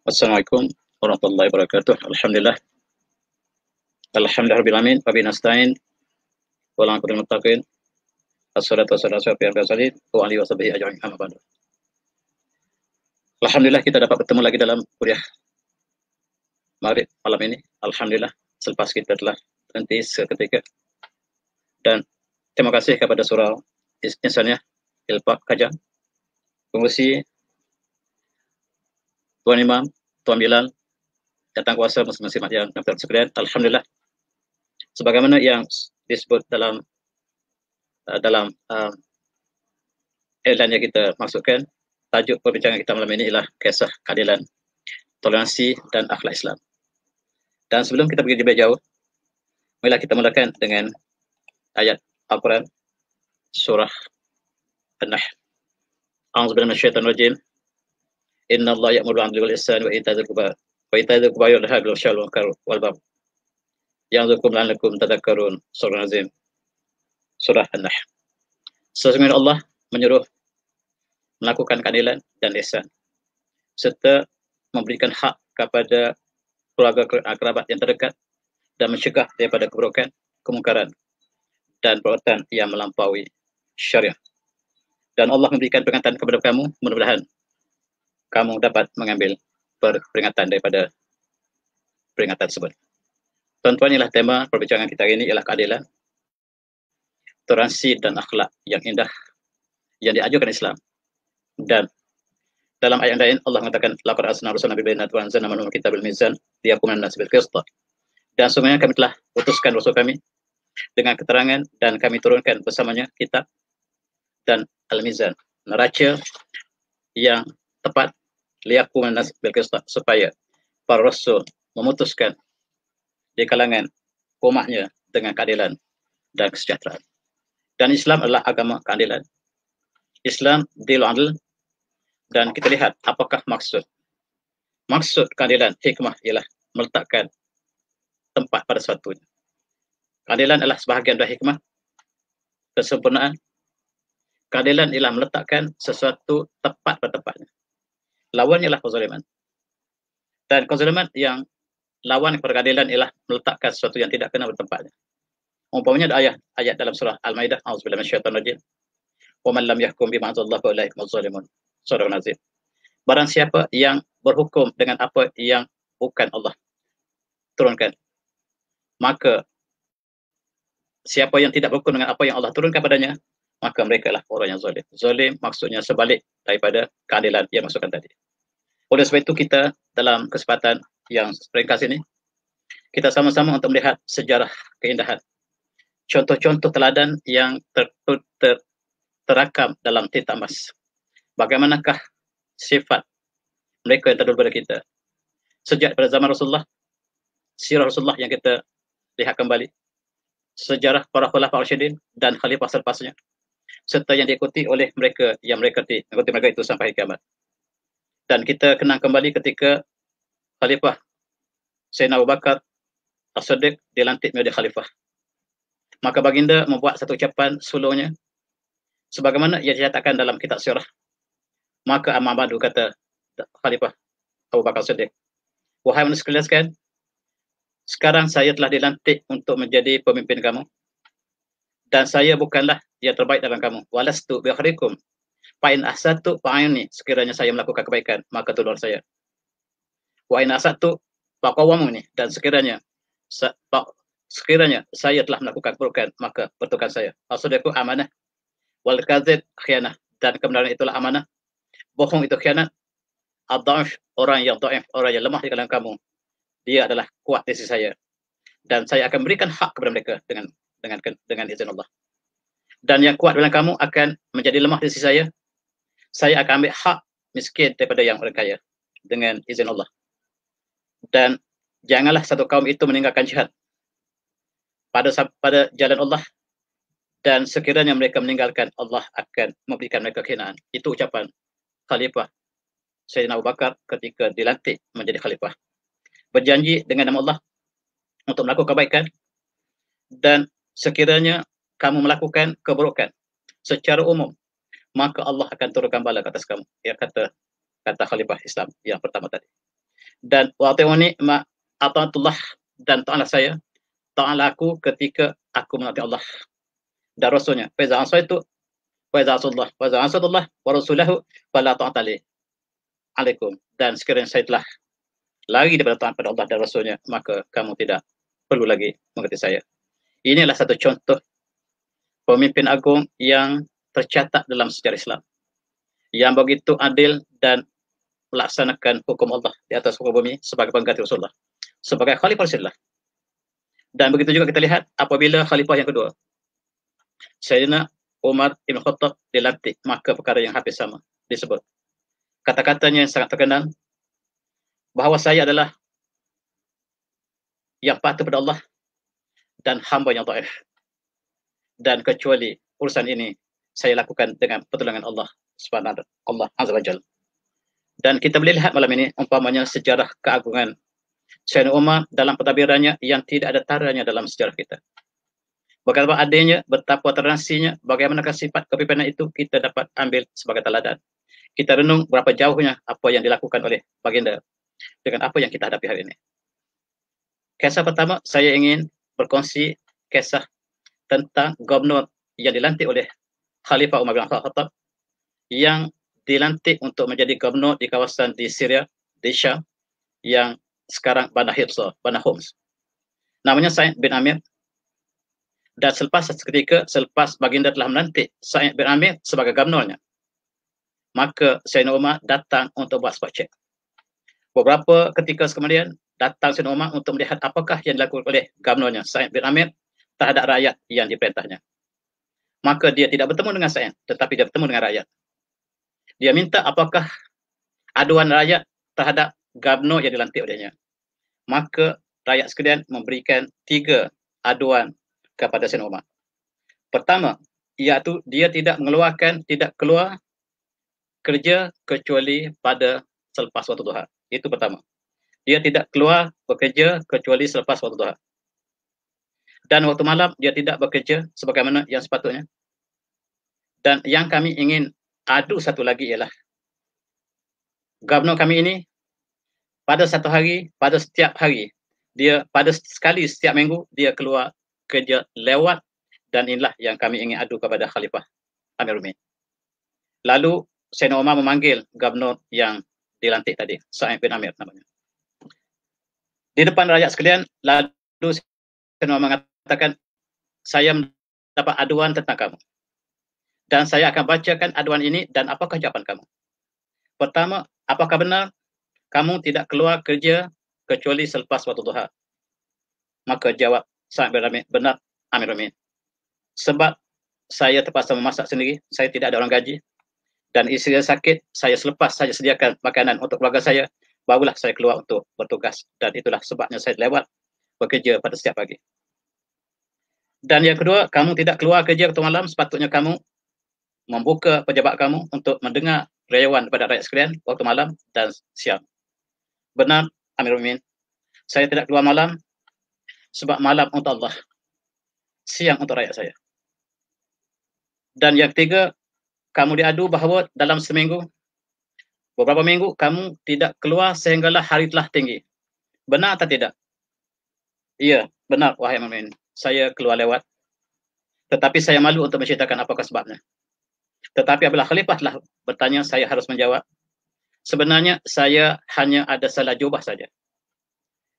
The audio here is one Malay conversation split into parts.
Assalamualaikum warahmatullahi wabarakatuh. Alhamdulillah. Alhamdulillah rabbil alamin wa bihi nasta'in wal 'aqibatu lil muttaqin. Assalatu wassalamu ala asyrofil mursalin wa alihi washabihi ajma'in. Amma ba'du. Alhamdulillah kita dapat bertemu lagi dalam kuliah Maghrib malam ini. Alhamdulillah selepas kita telah berhenti seketika. Dan terima kasih kepada surah Insaniyah Ilpak Kajang, pengurusi Tuan Imam, Tuan Bilal, datang kuasa masing-masing yang dapat sekalian. Alhamdulillah, sebagaimana yang disebut dalam headline yang kita maksudkan, tajuk perbincangan kita malam ini ialah kisah keadilan, toleransi dan akhlak Islam. Dan sebelum kita pergi lebih jauh, marilah kita mulakan dengan ayat Al-Quran surah An-Nahl. A'udzubillahi minasyaitonir rajim. Innallaha ya'muru bil 'adli wal ihsani wa ita'i dzil qurba wa yanha 'anil fahsya'i wal munkar ya'idzukum la'allakum tadhakkarun. Surah Azim, surah An-Nahl. Sesungguhnya Allah menyuruh melakukan keadilan dan ihsan serta memberikan hak kepada keluarga kerabat yang terdekat dan mencegah daripada keburukan, kemungkaran dan perbuatan yang melampaui syariat. Dan Allah memberikan peringatan kepada kamu, mudah-mudahan kamu dapat mengambil peringatan daripada peringatan tersebut. Tuan-tuan, inilah tema perbincangan kita hari ini, ialah keadilan, toleransi dan akhlak yang indah yang diajarkan Islam. Dan dalam ayat lain Allah mengatakan, laqad arsalna rusulana bil bayyinati wa anzalna ma'ahum al-kitaba wal mizan liyahkuma an-nas bil qist. Dan sungguhnya kami telah utuskan rasul kami dengan keterangan dan kami turunkan bersamanya kitab dan al-mizan, neraca yang tepat, liyahkuma an-nas bil qist, supaya para rasul memutuskan di kalangan umatnya dengan keadilan dan kesejahteraan. Dan Islam adalah agama keadilan. Islam dinul adl. Dan kita lihat apakah maksud keadilan, hikmah ialah meletakkan tempat pada sesuatunya. Keadilan adalah sebahagian dari hikmah, kesempurnaan. Keadilan ialah meletakkan sesuatu tepat pada tempatnya. Lawannya ialah kezaliman. Dan kezaliman yang lawan kepada keadilan ialah meletakkan sesuatu yang tidak kena pada tempatnya. Umpamanya ada ayat dalam surah Al-Maidah, a'udzubillahi minasyaitonir rajim. Wa man lam yahkum bima anzalallahu fa ulaika humuz zalimun. Surah Nazim. Barang siapa yang berhukum dengan apa yang bukan Allah turunkan, maka siapa yang tidak berhukum dengan apa yang Allah turunkan padanya, maka mereka lah orang yang zalim. Zalim maksudnya sebalik daripada keadilan yang maksudkan tadi. Oleh sebab itu kita dalam kesempatan yang ringkas ini, kita sama-sama untuk melihat sejarah keindahan, contoh-contoh teladan yang terakam dalam tinta emas. Bagaimanakah sifat mereka yang terdahulu pada kita sejak pada zaman Rasulullah, sirah Rasulullah yang kita lihat kembali, sejarah para khulafa ar-rasyidin dan khalifah selepasnya, serta yang diikuti oleh mereka yang mengikuti mereka itu sampai kiamat. Dan kita kenang kembali ketika Khalifah Sayyidina Abu Bakar As-Siddiq dilantik menjadi khalifah, maka baginda membuat satu ucapan sulungnya sebagaimana ia dinyatakan dalam kitab sirah. Maka amma ba'du, kata Khalifah Abu Bakar Siddiq, wahai manusia sekalian, sekarang saya telah dilantik untuk menjadi pemimpin kamu, dan saya bukanlah yang terbaik dalam kamu. Walastu bi khairikum fa in ahsatu fa'ini, sekiranya saya melakukan kebaikan maka tolong saya. Wa in asatu faqawwamuni, dan sekiranya saya telah melakukan keburukan maka betulkan saya. As-sidqu amanah wal kadzib khianah, dan kebenaran itulah amanah, bohong itu khianat. Ad-dhaif, orang yang dhaif, orang yang lemah di kalangan kamu, dia adalah kuat di sisi saya, dan saya akan berikan hak kepada mereka dengan izin Allah. Dan yang kuat dalam kamu akan menjadi lemah di sisi saya akan ambil hak miskin daripada yang orang kaya dengan izin Allah. Dan janganlah satu kaum itu meninggalkan jihad pada jalan Allah, dan sekiranya mereka meninggalkan, Allah akan memberikan mereka kehinaan. Itu ucapan Khalifah Sayyidina Abu Bakar ketika dilantik menjadi khalifah. Berjanji dengan nama Allah untuk melakukan kebaikan, dan sekiranya kamu melakukan keburukan secara umum, maka Allah akan turunkan bala ke atas kamu. Ya, kata Khalifah Islam yang pertama tadi. Dan wa'ati'uni ma ata'atullah, dan ta'ala saya, ta'ala aku ketika aku menaati Allah dan Rasulnya. Fa iza asaitu wa iza asallah wa iza asadullah wa rasulahu fala ta'ata li alaikum. Dan sekiranya saya telah lari daripada taat pada Allah dan Rasulnya, maka kamu tidak perlu lagi mengerti saya. Inilah satu contoh pemimpin agung yang tercatat dalam sejarah Islam, yang begitu adil dan melaksanakan hukum Allah di atas hukum bumi sebagai pengganti Rasulullah, sebagai khalifah Rasulullah. Dan begitu juga kita lihat apabila khalifah yang kedua, Sayyidina Umar Ibn Khattab dilantik, maka perkara yang hampir sama disebut. Kata-katanya yang sangat terkenal, bahawa saya adalah yang patuh pada Allah dan hamba yang dhaif. Dan kecuali urusan ini saya lakukan dengan pertolongan Allah Subhanahu Allah Azza wa Jalla. Dan kita boleh lihat malam ini umpamanya sejarah keagungan Sayyidina Umar dalam pentadbirannya yang tidak ada taranya dalam sejarah kita. Betapa adanya, betapa terasinya, bagaimanakah sifat kepimpinan itu kita dapat ambil sebagai teladan. Kita renung berapa jauhnya apa yang dilakukan oleh baginda dengan apa yang kita hadapi hari ini. Kisah pertama, saya ingin berkongsi kisah tentang gubernur yang dilantik oleh Khalifah Umar bin Khattab, yang dilantik untuk menjadi gubernur di kawasan di Syria, di Syam, yang sekarang Banda Hibsa, Banda Homs. Namanya Sa'id bin Amir. Dan seketika selepas baginda telah melantik Sa'id bin Amir sebagai gubernurnya, maka Sayyidina Umar datang untuk buat spot check. Beberapa ketika kemudian datang Sayyidina Umar untuk melihat apakah yang dilakukan oleh gubernurnya Sa'id bin Amir terhadap rakyat yang diperintahnya. Maka dia tidak bertemu dengan Sa'id, tetapi dia bertemu dengan rakyat. Dia minta apakah aduan rakyat terhadap gubernur yang dilantik olehnya. Maka rakyat sekalian memberikan 3 aduan kepada Sayyidina Umar. Pertama, iaitu dia tidak keluar kerja kecuali pada selepas waktu duha. Itu pertama. Dia tidak keluar bekerja kecuali selepas waktu duha. Dan waktu malam dia tidak bekerja sebagaimana yang sepatutnya. Dan yang kami ingin adu satu lagi ialah gubernur kami ini pada satu hari, pada setiap hari, dia pada sekali setiap minggu dia keluar kerja lewat, dan inilah yang kami ingin adu kepada Khalifah Amirul Mukminin. Lalu Sayyidina Umar memanggil gubernur yang dilantik tadi, Sa'id bin Amir namanya. Di depan rakyat sekalian, lalu Sayyidina Umar mengatakan, saya mendapat aduan tentang kamu. Dan saya akan bacakan aduan ini dan apakah jawaban kamu. Pertama, apakah benar kamu tidak keluar kerja kecuali selepas waktu duha? Maka jawab Sa'id bin Amir, benar Amirul Mukminin. Sebab saya terpaksa memasak sendiri, saya tidak ada orang gaji. Dan isteri sakit, saya selepas saya sediakan makanan untuk keluarga saya, barulah saya keluar untuk bertugas. Dan itulah sebabnya saya lewat bekerja pada setiap pagi. Dan yang kedua, kamu tidak keluar kerja waktu malam, sepatutnya kamu membuka pejabat kamu untuk mendengar rayawan kepada rakyat sekalian waktu malam dan siang. Benar Amirul Mukminin, saya tidak keluar malam sebab malam untuk Allah, siang untuk rakyat saya. Dan yang ketiga, kamu diadu bahawa dalam seminggu, beberapa minggu kamu tidak keluar sehinggalah hari telah tinggi. Benar atau tidak? Iya, benar wahai Amirul Mukminin, saya keluar lewat. Tetapi saya malu untuk menceritakan apakah sebabnya. Tetapi apabila Khalifah telah bertanya, saya harus menjawab. Sebenarnya saya hanya ada salah jubah saja,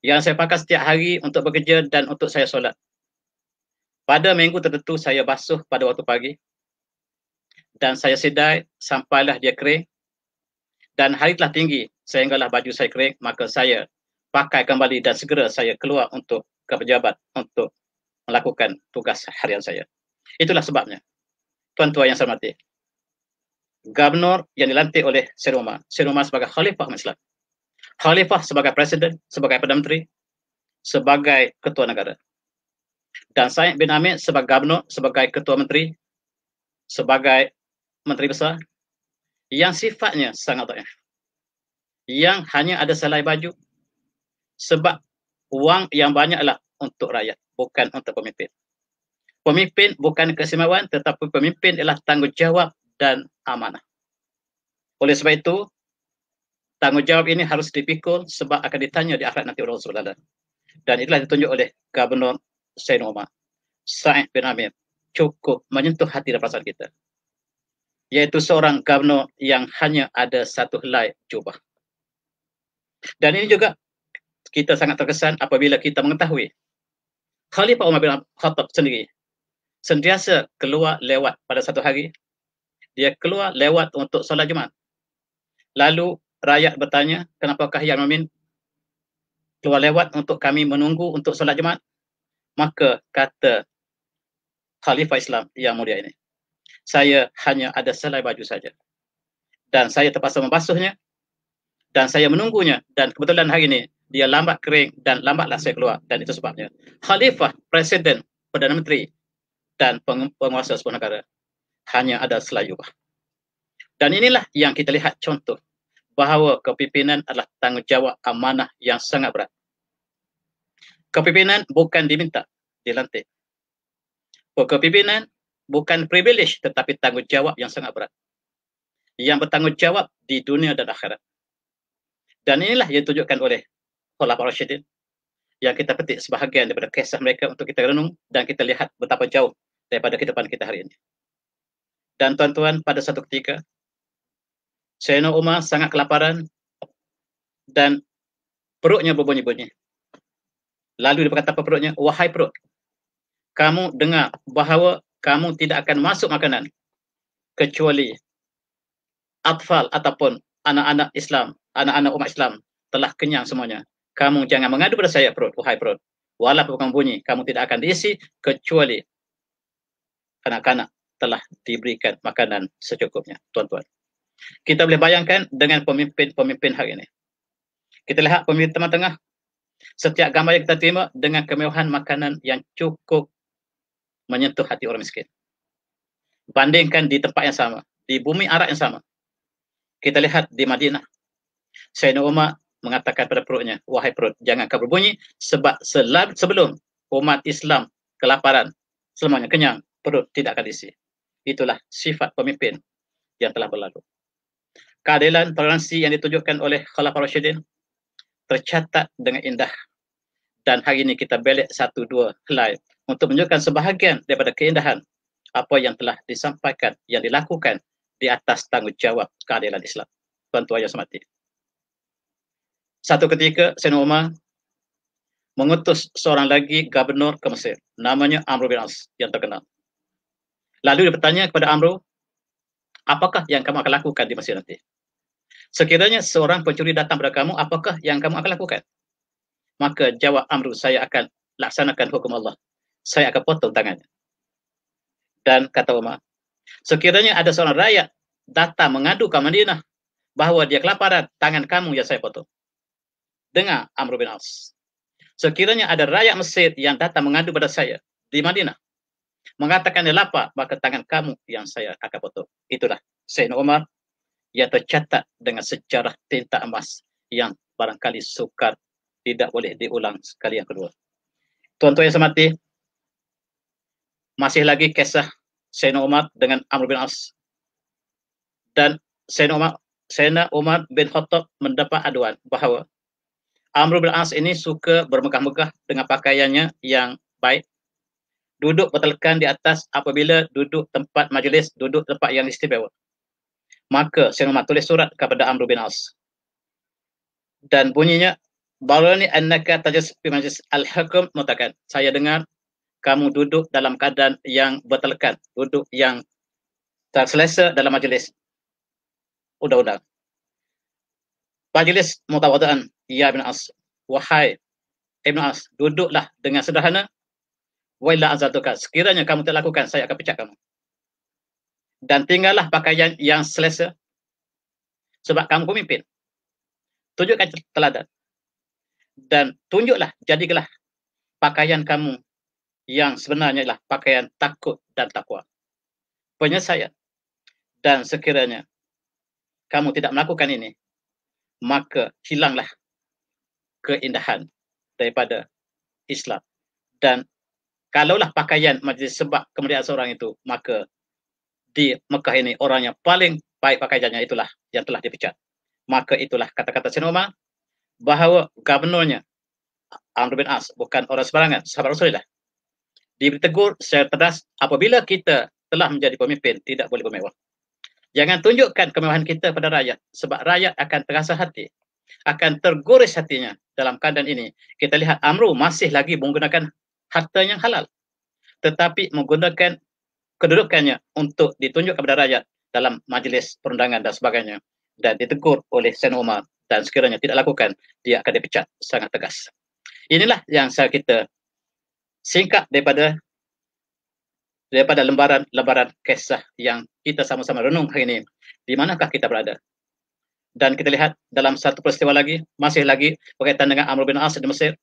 yang saya pakai setiap hari untuk bekerja dan untuk saya solat. Pada minggu tertentu saya basuh pada waktu pagi, dan saya sedai sampailah dia kering, dan hari telah tinggi sehinggalah baju saya kering, maka saya pakai kembali dan segera saya keluar untuk ke pejabat untuk melakukan tugas harian saya. Itulah sebabnya, tuan-tuan yang saya hormati, gubernur yang dilantik oleh Sayyidina Umar sebagai Khalifah Islam, Khalifah sebagai Presiden, sebagai Perdana Menteri, sebagai Ketua Negara, dan Sa'id bin Amir sebagai gubernur, sebagai Ketua Menteri, sebagai Menteri Besar, yang sifatnya sangat dhaif, yang hanya ada selai baju, sebab wang yang banyaklah untuk rakyat, bukan untuk pemimpin. Pemimpin bukan keistimewaan, tetapi pemimpin ialah tanggungjawab dan amanah. Oleh sebab itu, tanggungjawab ini harus dipikul sebab akan ditanya di akhirat nanti oleh Allah SWT. Dan itulah ditunjuk oleh Gubernur Sayyidina Umar Sa'id bin Amir, cukup menyentuh hati dan perasaan kita, yaitu seorang gubernur yang hanya ada satu helai jubah. Dan ini juga kita sangat terkesan apabila kita mengetahui Khalifah Umar bin Khattab sendiri sentiasa keluar lewat pada satu hari, dia keluar lewat untuk solat Jumaat. Lalu rakyat bertanya, kenapakah yang Amin keluar lewat untuk kami menunggu untuk solat Jumaat? Maka kata Khalifah Islam yang mulia ini, saya hanya ada selai baju saja, dan saya terpaksa membasuhnya, dan saya menunggunya, dan kebetulan hari ini dia lambat kering, dan lambatlah saya keluar, dan itu sebabnya. Khalifah, Presiden, Perdana Menteri, dan penguasa sebuah negara hanya ada selai jubah. Dan inilah yang kita lihat contoh bahawa kepimpinan adalah tanggungjawab amanah yang sangat berat. Kepimpinan bukan diminta, dilantik. Kepimpinan bukan privilege tetapi tanggungjawab yang sangat berat, yang bertanggungjawab di dunia dan akhirat. Dan inilah yang ditunjukkan oleh Khulafaur Rasyidin, yang kita petik sebahagian daripada kisah mereka untuk kita renung dan kita lihat betapa jauh daripada kehidupan kita hari ini. Dan tuan-tuan, pada satu ketika Sayyidina Umar sangat kelaparan dan perutnya berbunyi-bunyi. Lalu dia berkata pada perutnya, wahai perut, kamu dengar bahawa kamu tidak akan masuk makanan kecuali atfal ataupun anak-anak Islam, anak-anak umat Islam telah kenyang semuanya. Kamu jangan mengadu pada saya perut, wahai perut. Walaupun kamu bunyi, kamu tidak akan diisi kecuali anak-anak telah diberikan makanan secukupnya. Tuan-tuan, kita boleh bayangkan dengan pemimpin-pemimpin hari ini. Kita lihat pemimpin tengah-tengah, setiap gambar yang kita terima dengan kemewahan makanan yang cukup menyentuh hati orang miskin. Bandingkan di tempat yang sama, di bumi Arab yang sama. Kita lihat di Madinah, Sayyidina Umar mengatakan pada perutnya, wahai perut, jangan kau berbunyi, sebab sebelum umat Islam kelaparan, semuanya kenyang, perut tidak akan diisi. Itulah sifat pemimpin yang telah berlalu. Keadilan, toleransi yang ditunjukkan oleh Khulafaur Rasyidin tercatat dengan indah. Dan hari ini kita belik satu dua helai untuk menunjukkan sebahagian daripada keindahan apa yang telah disampaikan, yang dilakukan di atas tanggungjawab keadilan Islam. Tuan-tuan yang semati, satu ketika Sayyidina Umar mengutus seorang lagi gubernur ke Mesir, namanya Amr bin As, yang terkenal. Lalu dia bertanya kepada Amr, apakah yang kamu akan lakukan di Mesir nanti? Sekiranya seorang pencuri datang kepada kamu, apakah yang kamu akan lakukan? Maka jawab Amr, saya akan laksanakan hukum Allah. Saya akan potong tangannya. Dan kata Umar, sekiranya ada seorang rakyat datang mengadu ke Madinah bahawa dia kelaparan, tangan kamu yang saya potong. Dengar Amr bin As, sekiranya ada rakyat Mesir yang datang mengadu pada saya di Madinah, mengatakan dia lapar, maka tangan kamu yang saya akan potong. Itulah Sayyidina Umar yang tercatat dengan sejarah tinta emas yang barangkali sukar tidak boleh diulang sekali yang kedua. Tuan-tuan yang semati, masih lagi kisah Sayyidina Umar dengan Amr bin As. Dan Sayyidina Umar bin Khattab mendapat aduan bahawa Amr bin As ini suka bermegah-megah dengan pakaiannya yang baik, duduk bertelekan di atas apabila duduk tempat majlis, duduk tempat yang istimewa. Maka Sayyidina Umar tulis surat kepada Amr bin As, dan bunyinya, Barani annaka tajlis fi majlis al-hukum mutakan. Saya dengar kamu duduk dalam keadaan yang bertelekan, duduk yang terselesa dalam majlis undang-undang. Majlis mutawadaan, ya Ibn As, wahai Ibn As, duduklah dengan sederhana. Wa illa azatuka, sekiranya kamu tak lakukan, saya akan pecat kamu. Dan tinggallah pakaian yang selesa, sebab kamu pemimpin. Tunjukkan teladan. Dan tunjuklah, jadilah pakaian kamu yang sebenarnya adalah pakaian takut dan takwa, penyelesaian. Dan sekiranya kamu tidak melakukan ini, maka hilanglah keindahan daripada Islam. Dan kalaulah pakaian majlis sebab kemudian seorang itu, maka di Mekah ini orang yang paling baik pakaiannya itulah yang telah dipecat. maka itulah kata-kata Sayyidina Umar bahawa gubernurnya Amr bin As bukan orang sembarangan, sahabat Rasulullah. Ditegur secara cerdas, apabila kita telah menjadi pemimpin, tidak boleh bermewah. Jangan tunjukkan kemewahan kita pada rakyat, sebab rakyat akan terasa hati, akan tergores hatinya. Dalam keadaan ini, kita lihat Amru masih lagi menggunakan harta yang halal, tetapi menggunakan kedudukannya untuk ditunjuk kepada rakyat dalam majlis perundangan dan sebagainya, dan ditegur oleh Sayyidina Umar, dan sekiranya tidak lakukan, dia akan dipecat sangat tegas. Inilah yang saya kita singkat daripada lembaran kisah yang kita sama-sama renung hari ini. Di manakah kita berada? Dan kita lihat dalam satu peristiwa lagi, masih lagi berkaitan dengan Amr bin As di Mesir.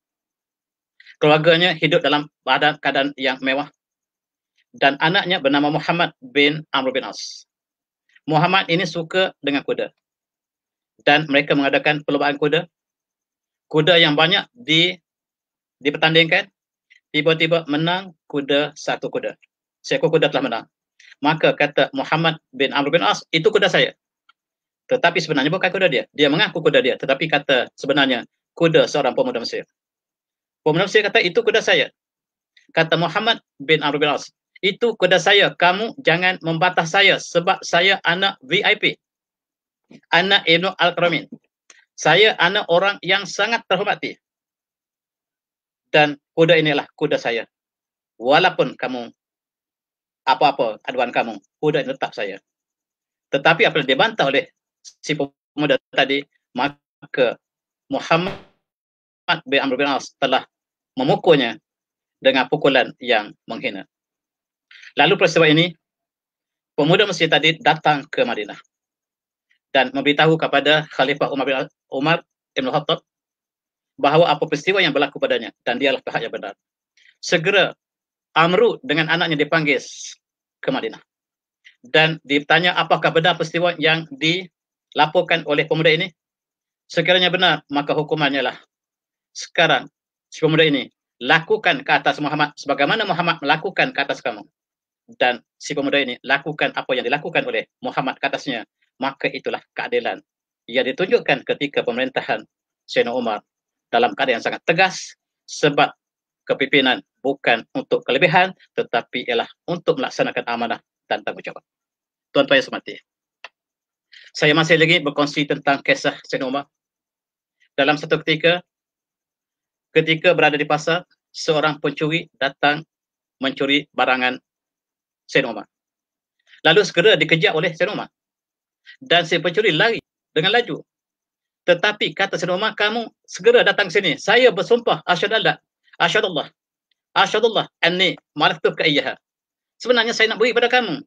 Keluarganya hidup dalam keadaan yang mewah, dan anaknya bernama Muhammad bin Amr bin As. Muhammad ini suka dengan kuda, dan mereka mengadakan perlombaan kuda. Kuda yang banyak dipertandingkan, tiba-tiba menang kuda satu kuda. Seekor kuda telah menang. Maka kata Muhammad bin Amr bin As, itu kuda saya. Tetapi sebenarnya bukan kuda dia. Dia mengaku kuda dia, tetapi kata sebenarnya kuda seorang pemuda Mesir. Pemuda Mesir kata, itu kuda saya. Kata Muhammad bin Amr bin As, itu kuda saya, kamu jangan membatah saya, sebab saya anak VIP. Anak Ibnu Al-Qaramin. Saya anak orang yang sangat terhormati. Dan kuda inilah kuda saya. Walaupun kamu apa-apa aduan kamu, kuda ini tetap saya. Tetapi apabila dibantah oleh si pemuda tadi, maka Muhammad bin Amr bin As telah memukulnya dengan pukulan yang menghina. Lalu peristiwa ini, pemuda Mesir tadi datang ke Madinah dan memberitahu kepada Khalifah Umar Ibn Khattab bahawa apa peristiwa yang berlaku padanya, dan dialah pihak yang benar. Segera Amru dengan anaknya dipanggil ke Madinah dan ditanya apakah benar peristiwa yang dilaporkan oleh pemuda ini. Sekiranya benar, maka hukumannya lah sekarang si pemuda ini lakukan ke atas Muhammad sebagaimana Muhammad melakukan ke atas kamu, dan si pemuda ini lakukan apa yang dilakukan oleh Muhammad ke atasnya. Maka itulah keadilan yang ditunjukkan ketika pemerintahan Sayyidina Umar dalam keadaan yang sangat tegas, sebab kepimpinan bukan untuk kelebihan, tetapi ialah untuk melaksanakan amanah dan tanggungjawab. Tuan-tuan yang hormati, saya masih lagi berkongsi tentang kisah Sayyidina Umar. Dalam satu ketika berada di pasar, seorang pencuri datang mencuri barangan Sayyidina Umar. Lalu segera dikejar oleh Sayyidina Umar, dan si pencuri lari dengan laju. Tetapi kata Sayyidina Umar, kamu segera datang sini. Saya bersumpah, asyhadullah anni malaktu ka iyyaha. Sebenarnya saya nak beri pada kamu.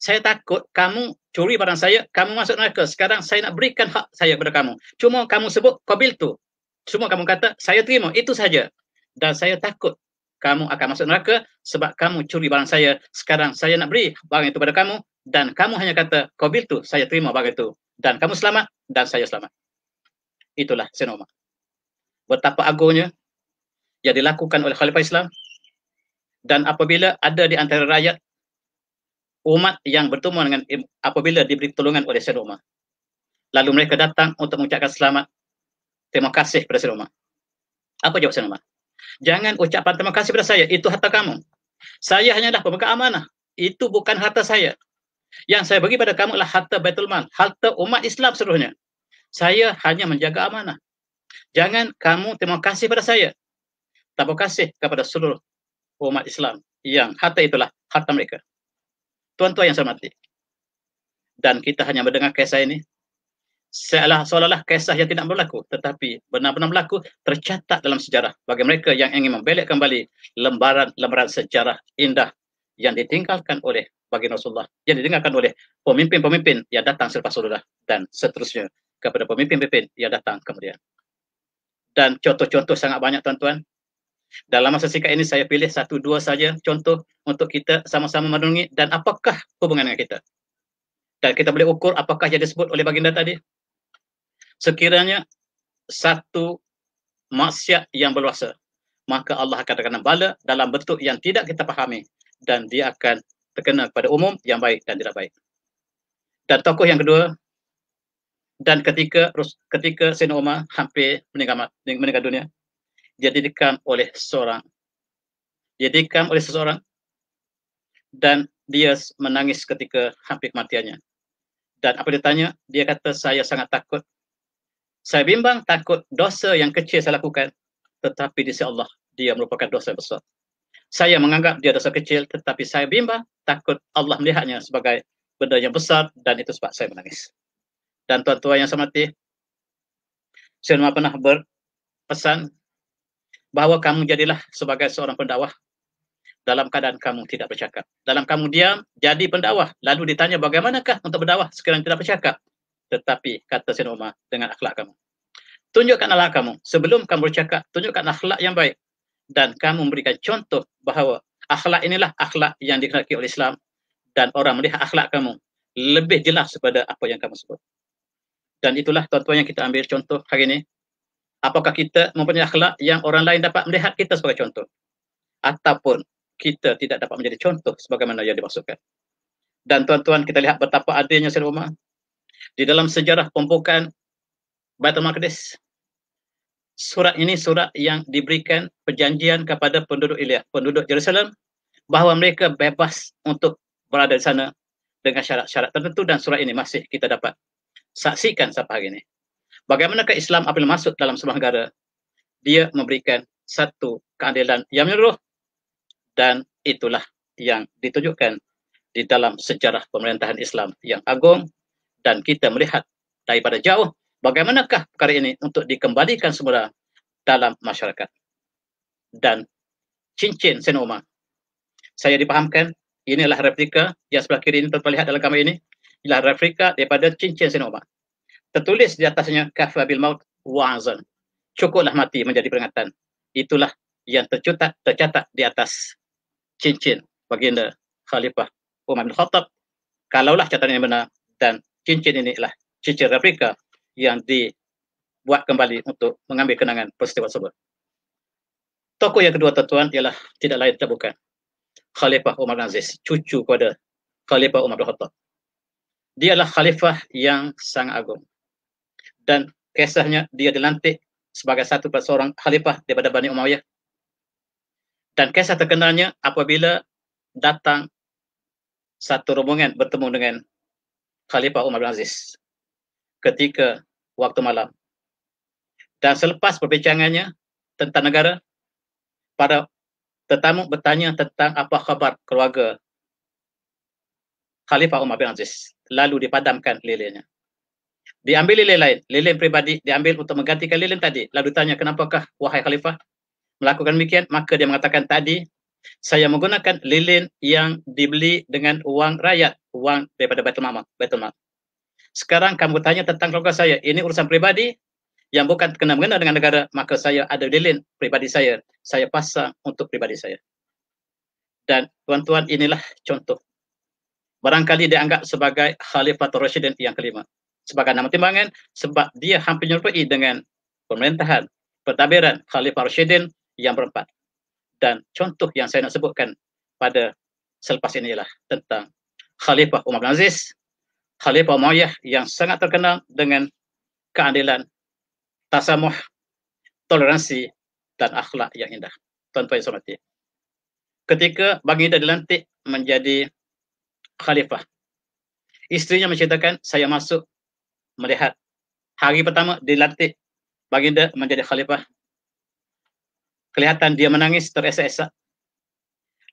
Saya takut kamu curi barang saya, kamu masuk neraka. Sekarang saya nak berikan hak saya kepada kamu. Cuma kamu sebut qabiltu. Cuma kamu kata saya terima, itu saja. Dan saya takut kamu akan masuk neraka sebab kamu curi barang saya. Sekarang saya nak beri barang itu pada kamu, dan kamu hanya kata qabiltu, saya terima barang itu. Dan kamu selamat, dan saya selamat. Itulah Sayyidina Umar. Betapa agungnya yang dilakukan oleh Khalifah Islam. Dan apabila ada di antara rakyat umat yang bertemu dengan apabila diberi pertolongan oleh Sayyidina Umar, lalu mereka datang untuk mengucapkan selamat, terima kasih kepada Sayyidina Umar. Apa jawab Sayyidina Umar? Jangan ucapkan terima kasih kepada saya, itu harta kamu. Saya hanyalah pemegang amanah, itu bukan harta saya. Yang saya bagi pada kamu adalah harta Baitul Mal, harta umat Islam seluruhnya. Saya hanya menjaga amanah. Jangan kamu terima kasih pada saya, terima kasih kepada seluruh umat Islam yang harta itulah harta mereka. Tuan-tuan yang saya hormati, dan kita hanya mendengar kisah ini seolah-olah kisah yang tidak berlaku, tetapi benar-benar berlaku, tercatat dalam sejarah bagi mereka yang ingin membelek kembali lembaran sejarah indah yang ditinggalkan oleh baginda Rasulullah, yang ditinggalkan oleh pemimpin-pemimpin yang datang selepas Rasulullah, dan seterusnya kepada pemimpin-pemimpin yang datang kemudian. Dan contoh-contoh sangat banyak, tuan-tuan. Dalam masa singkat ini saya pilih 1-2 saja contoh untuk kita sama-sama merenungi dan apakah hubungan dengan kita. Dan kita boleh ukur apakah yang disebut oleh baginda tadi. Sekiranya satu maksiat yang berluasa, maka Allah akan terkena bala dalam bentuk yang tidak kita fahami, dan dia akan terkena pada umum yang baik dan tidak baik. Dan tokoh yang kedua, Dan ketika Sayyidina Umar hampir meninggal dunia, dia didekam oleh seseorang dan dia menangis ketika hampir kematiannya. Dan apa dia tanya? Dia kata, saya sangat takut. Saya bimbang takut dosa yang kecil saya lakukan, tetapi di sisi Allah dia merupakan dosa besar. Saya menganggap dia dosa kecil, tetapi saya bimbang takut Allah melihatnya sebagai benda yang besar, dan itu sebab saya menangis. Dan tuan-tuan yang saya hormati, Sayyidina Umar pernah berpesan bahawa kamu jadilah sebagai seorang pendakwah dalam keadaan kamu tidak bercakap. Dalam kamu diam, jadi pendakwah. Lalu ditanya bagaimanakah untuk berdakwah sekiranya tidak bercakap. Tetapi kata Sayyidina Umar, dengan akhlak kamu. Tunjukkan akhlak kamu. Sebelum kamu bercakap, tunjukkan akhlak yang baik. Dan kamu memberikan contoh bahawa akhlak inilah akhlak yang dikehendaki oleh Islam. Dan orang melihat akhlak kamu lebih jelas daripada apa yang kamu sebut. Dan itulah tuan-tuan yang kita ambil contoh hari ini. Apakah kita mempunyai akhlak yang orang lain dapat melihat kita sebagai contoh? Ataupun kita tidak dapat menjadi contoh sebagaimana yang dimaksudkan. Dan tuan-tuan, kita lihat betapa adilnya Sayyidina Umar di dalam sejarah pembukaan Baitul Maqdis. Surat ini surat yang diberikan perjanjian kepada penduduk Jerusalem bahawa mereka bebas untuk berada di sana dengan syarat-syarat tertentu, dan surat ini masih kita dapat saksikan sampai hari ini. Bagaimanakah Islam apabila masuk dalam sebuah negara, dia memberikan satu keadilan yang menyeluruh. Dan itulah yang ditunjukkan di dalam sejarah pemerintahan Islam yang agung. Dan kita melihat daripada jauh bagaimanakah perkara ini untuk dikembalikan semula dalam masyarakat. Dan cincin Sayyidina Umar, saya dipahamkan, inilah replika yang sebelah kiri ini terlihat dalam gambar ini, ialah replika daripada cincin Sayyidina Umar. Tertulis di atasnya, kafa bil maut wa'azan. Cukuplah mati menjadi peringatan. Itulah yang tercatat di atas cincin baginda Khalifah Umar bin Khattab, kalaulah catatan yang benar. Dan cincin ini adalah cincin replika yang dibuat kembali untuk mengambil kenangan peristiwa tersebut. Tokoh yang kedua tuan-tuan ialah tidak lain tak bukan Khalifah Umar bin Aziz, cucu kepada Khalifah Umar bin Khattab. Dia adalah khalifah yang sangat agung. Dan kisahnya, dia dilantik sebagai satu seorang khalifah daripada Bani Umayyah. Dan kisah terkenalnya apabila datang satu rombongan bertemu dengan Khalifah Umar bin Aziz ketika waktu malam. Dan selepas perbincangannya tentang negara, para tetamu bertanya tentang apa khabar keluarga Khalifah Umar bin Aziz. Lalu dipadamkan lilinnya. Diambil lilin lain, lilin pribadi diambil untuk menggantikan lilin tadi. Lalu tanya, kenapakah wahai Khalifah melakukan demikian? Maka dia mengatakan, tadi saya menggunakan lilin yang dibeli dengan uang rakyat, uang daripada Baitul Mal. Sekarang kamu tanya tentang keluarga saya, ini urusan pribadi yang bukan kena-mengena dengan negara, maka saya ada lilin pribadi saya pasang untuk pribadi saya. Dan tuan-tuan, inilah contoh. Barangkali dianggap sebagai Khalifatul Rasyidin yang kelima. Sebagai nama timbangan, sebab dia hampir menyerupai dengan pemerintahan, pentadbiran Khalifah Rasyidin yang berempat. Dan contoh yang saya nak sebutkan pada selepas ini ialah tentang Khalifah Umar bin Aziz, Khalifah Umayyah yang sangat terkenal dengan keadilan, tasamuh, toleransi, dan akhlak yang indah. Tuan-tuan yang saya hormati, ketika baginda dilantik menjadi khalifah, istrinya menceritakan, saya masuk melihat hari pertama dilantik baginda menjadi khalifah, kelihatan dia menangis teresak-esak.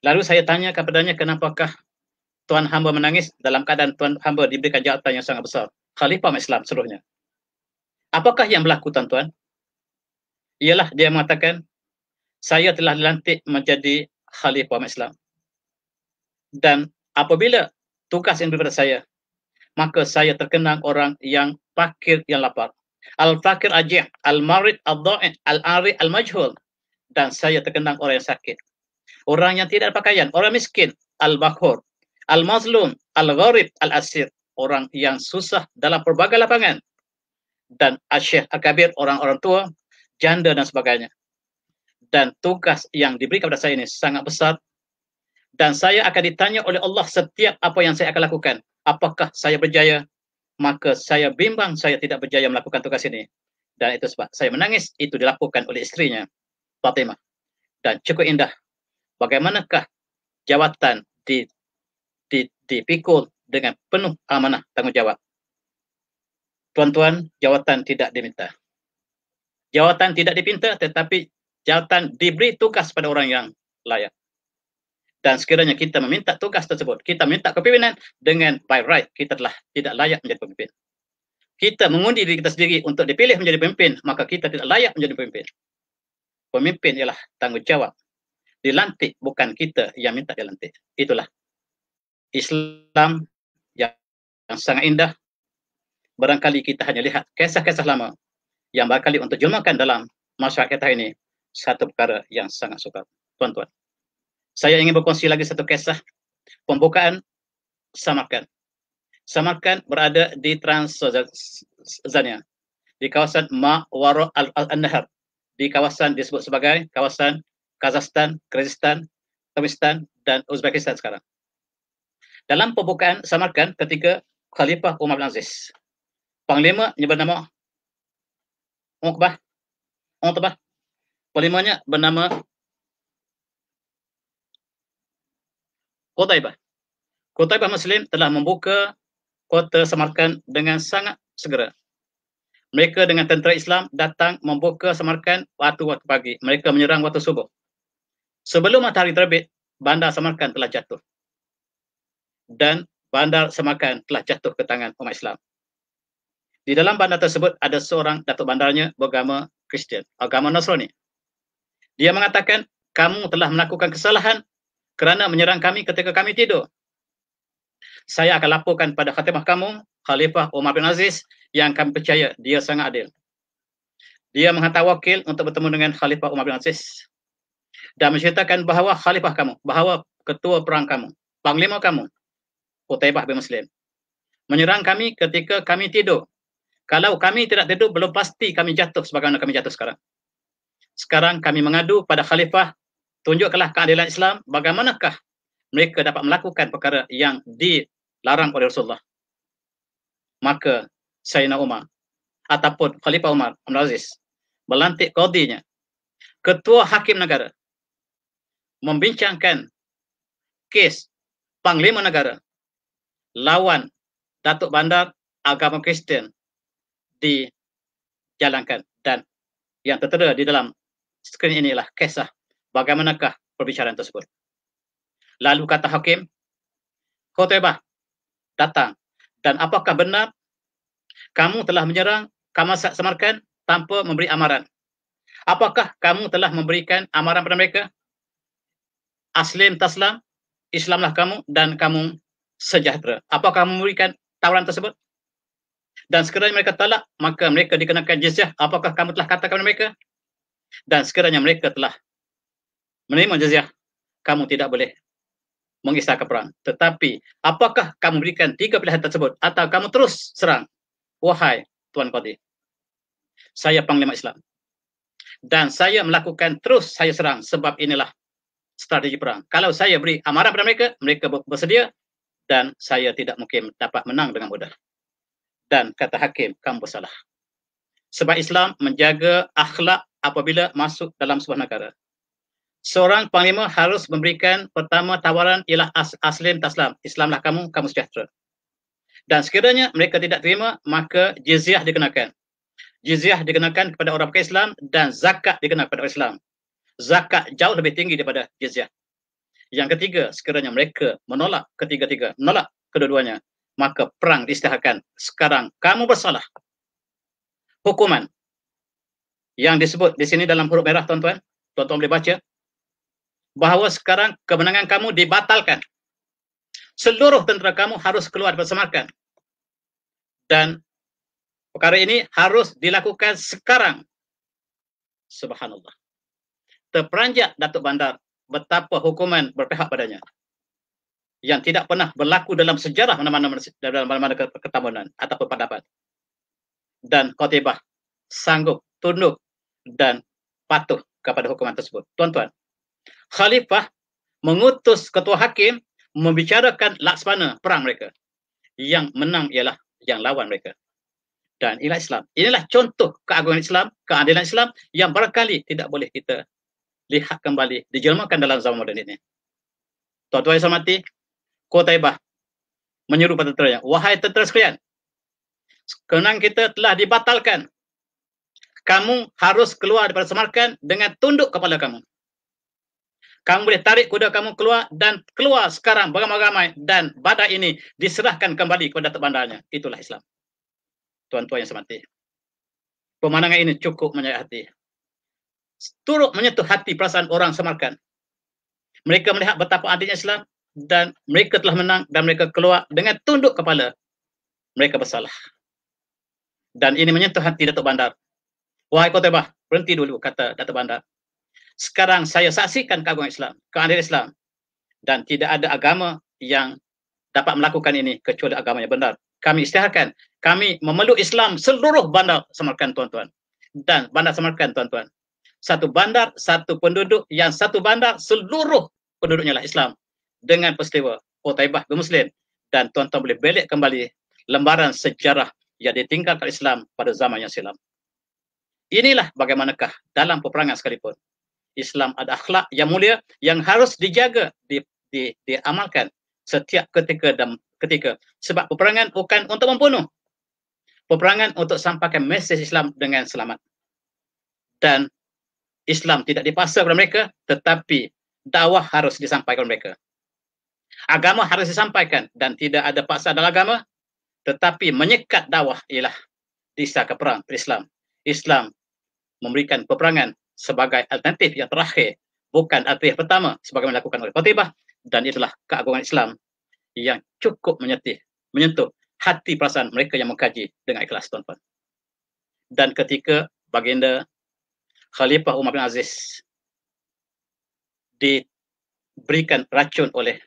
Lalu saya tanya kepadanya, kenapakah tuan hamba menangis dalam keadaan tuan hamba diberikan jawatan yang sangat besar, khalifah Islam seluruhnya? Apakah yang berlaku tuan-tuan? Ialah dia mengatakan, saya telah dilantik menjadi khalifah Islam. Dan apabila tugas yang diberikan saya, maka saya terkenang orang yang fakir yang lapar. Al-fakir ajih, al-marid, al-dha'in, al-ari, al-majhul. Dan saya terkenang orang yang sakit, orang yang tidak ada pakaian, orang miskin, al-bakhur, al-mazlum, al-gharib, al-asir, orang yang susah dalam berbagai lapangan. Dan asyikh al-kabir, orang-orang tua, janda dan sebagainya. Dan tugas yang diberikan kepada saya ini sangat besar. Dan saya akan ditanya oleh Allah setiap apa yang saya akan lakukan. Apakah saya berjaya maka saya bimbang saya tidak berjaya melakukan tugas ini. Dan itu sebab saya menangis. Itu dilakukan oleh istrinya, Fatimah. Dan cukup indah. Bagaimanakah jawatan dipikul dengan penuh amanah tanggungjawab. Tuan-tuan, jawatan tidak diminta. Jawatan tidak dipinta, tetapi jawatan diberi tugas pada orang yang layak. Dan sekiranya kita meminta tugas tersebut, kita minta kepimpinan dengan by right, kita telah tidak layak menjadi pemimpin. Kita mengundi diri kita sendiri untuk dipilih menjadi pemimpin, maka kita tidak layak menjadi pemimpin. Pemimpin ialah tanggungjawab. Dilantik, bukan kita yang minta dilantik. Itulah Islam yang sangat indah. Barangkali kita hanya lihat kisah-kisah lama yang barangkali untuk jelmakan dalam masyarakat kita ini satu perkara yang sangat sukar. Tuan-tuan, saya ingin berkongsi lagi satu kisah pembukaan Samarkand. Samarkand berada di Transjordan, di kawasan Ma'wara al-Nahar, di kawasan disebut sebagai kawasan Kazakhstan, Kyrgyzstan, Turkmenistan, dan Uzbekistan sekarang. Dalam pembukaan Samarkand ketika Khalifah Umar bin Aziz, Panglima bernama Uqbah, Panglimanya bernama Qutaibah Muslim telah membuka kota Samarkand dengan sangat segera. Mereka dengan tentera Islam datang membuka Samarkand waktu pagi. Mereka menyerang waktu subuh. Sebelum matahari terbit, bandar Samarkand telah jatuh. Dan bandar Samarkand telah jatuh ke tangan umat Islam. Di dalam bandar tersebut ada seorang datuk bandarnya beragama Kristian, agama Nasrani. Dia mengatakan, kamu telah melakukan kesalahan kerana menyerang kami ketika kami tidur. Saya akan laporkan pada khatimah kamu, Khalifah Umar bin Aziz, yang kami percaya dia sangat adil. Dia menghantar wakil untuk bertemu dengan Khalifah Umar bin Aziz dan menceritakan bahawa Khalifah kamu, bahawa ketua perang kamu, panglima kamu, Qutaibah bin Muslim, menyerang kami ketika kami tidur. Kalau kami tidak tidur, belum pasti kami jatuh sebagaimana kami jatuh sekarang. Sekarang kami mengadu pada Khalifah, tunjukkanlah keadilan Islam, bagaimanakah mereka dapat melakukan perkara yang dilarang oleh Rasulullah. Maka Sayyidina Umar ataupun Khalifah Umar bin Aziz melantik qadinya, ketua hakim negara, membincangkan kes panglima negara lawan datuk bandar agama Kristian dijalankan. Dan yang tertera di dalam skrin inilah kisah bagaimanakah perbicaraan tersebut. Lalu kata hakim, Qutaibah datang, dan apakah benar kamu telah menyerang Kamasat Samarkand tanpa memberi amaran? Apakah kamu telah memberikan amaran pada mereka? Aslim taslam, Islamlah kamu dan kamu sejahtera. Apakah kamu memberikan tawaran tersebut? Dan sekiranya mereka tolak, maka mereka dikenakan jizyah. Apakah kamu telah katakan kepada mereka? Dan sekiranya mereka telah menerima jizyah, kamu tidak boleh mengisahkan perang. Tetapi, apakah kamu berikan 3 pilihan tersebut? Atau kamu terus serang? Wahai Tuan Qadi, saya Panglima Islam. Dan saya melakukan terus saya serang sebab inilah strategi perang. Kalau saya beri amaran pada mereka, mereka bersedia dan saya tidak mungkin dapat menang dengan mudah. Dan kata hakim, kamu bersalah. Sebab Islam menjaga akhlak apabila masuk dalam sebuah negara. Seorang panglima harus memberikan pertama tawaran ialah aslim taslam. Islamlah kamu, kamu sejahtera. Dan sekiranya mereka tidak terima, maka jizyah dikenakan. Jizyah dikenakan kepada orang bukan Islam dan zakat dikenakan kepada orang Islam. Zakat jauh lebih tinggi daripada jizyah. Yang ketiga, sekiranya mereka menolak menolak kedua-duanya, maka perang diisytiharkan. Sekarang kamu bersalah. Hukuman yang disebut di sini dalam huruf merah, tuan-tuan boleh baca, bahawa sekarang kemenangan kamu dibatalkan. Seluruh tentera kamu harus keluar dari Samarkand. Dan perkara ini harus dilakukan sekarang. Subhanallah. Terperanjat Datuk Bandar betapa hukuman berpihak padanya yang tidak pernah berlaku dalam sejarah mana-mana ketamanan atau peradaban. Dan Qutaibah sanggup tunduk dan patuh kepada hukuman tersebut. Tuan-tuan, Khalifah mengutus ketua hakim membicarakan laksana perang mereka. Yang menang ialah yang lawan mereka. Dan inilah Islam. Inilah contoh keagungan Islam, keadilan Islam yang barangkali tidak boleh kita lihat kembali dijelmakan dalam zaman moden ini. Tuan-tuan yang saya hormati, Qutaibah menyeru pada tenteranya, wahai tentera sekalian, kemenangan kita telah dibatalkan. Kamu harus keluar daripada Samarkand dengan tunduk kepala kamu. Kamu boleh tarik kuda kamu keluar dan keluar sekarang beramai-ramai dan badai ini diserahkan kembali kepada Datuk Bandarnya. Itulah Islam. Tuan-tuan yang saya hormati, pemandangan ini cukup menyayat hati. Turut menyentuh hati perasaan orang Samarkand. Mereka melihat betapa adilnya Islam dan mereka telah menang dan mereka keluar dengan tunduk kepala. Mereka bersalah. Dan ini menyentuh hati Datuk Bandar. Wahai Qutaibah, berhenti dulu, kata Datuk Bandar. Sekarang saya saksikan keagungan Islam, keadilan Islam. Dan tidak ada agama yang dapat melakukan ini kecuali agama yang benar. Kami isytiharkan, kami memeluk Islam seluruh bandar Samarkand, tuan-tuan. Dan bandar Samarkand, tuan-tuan. Satu bandar, satu penduduk, yang satu bandar, seluruh penduduknya lah Islam. Dengan peristiwa Qutaibah bermuslim. Dan tuan-tuan boleh belik kembali lembaran sejarah yang ditinggalkan Islam pada zaman yang silam. Inilah bagaimanakah dalam peperangan sekalipun Islam ada akhlak yang mulia yang harus dijaga, diamalkan setiap ketika dan ketika. Sebab peperangan bukan untuk membunuh. Peperangan untuk sampaikan mesej Islam dengan selamat. Dan Islam tidak dipaksa kepada mereka, tetapi dakwah harus disampaikan kepada mereka. Agama harus disampaikan dan tidak ada paksa dalam agama, tetapi menyekat dakwah ialah disahkan perang Islam. Islam memberikan peperangan sebagai alternatif yang terakhir, bukan alternatif pertama sebagaimana dilakukan oleh Qutaibah. Dan itulah keagungan Islam yang cukup menyentuh hati perasaan mereka yang mengkaji dengan ikhlas, tuan-tuan. Dan ketika baginda Khalifah Umar bin Aziz diberikan racun oleh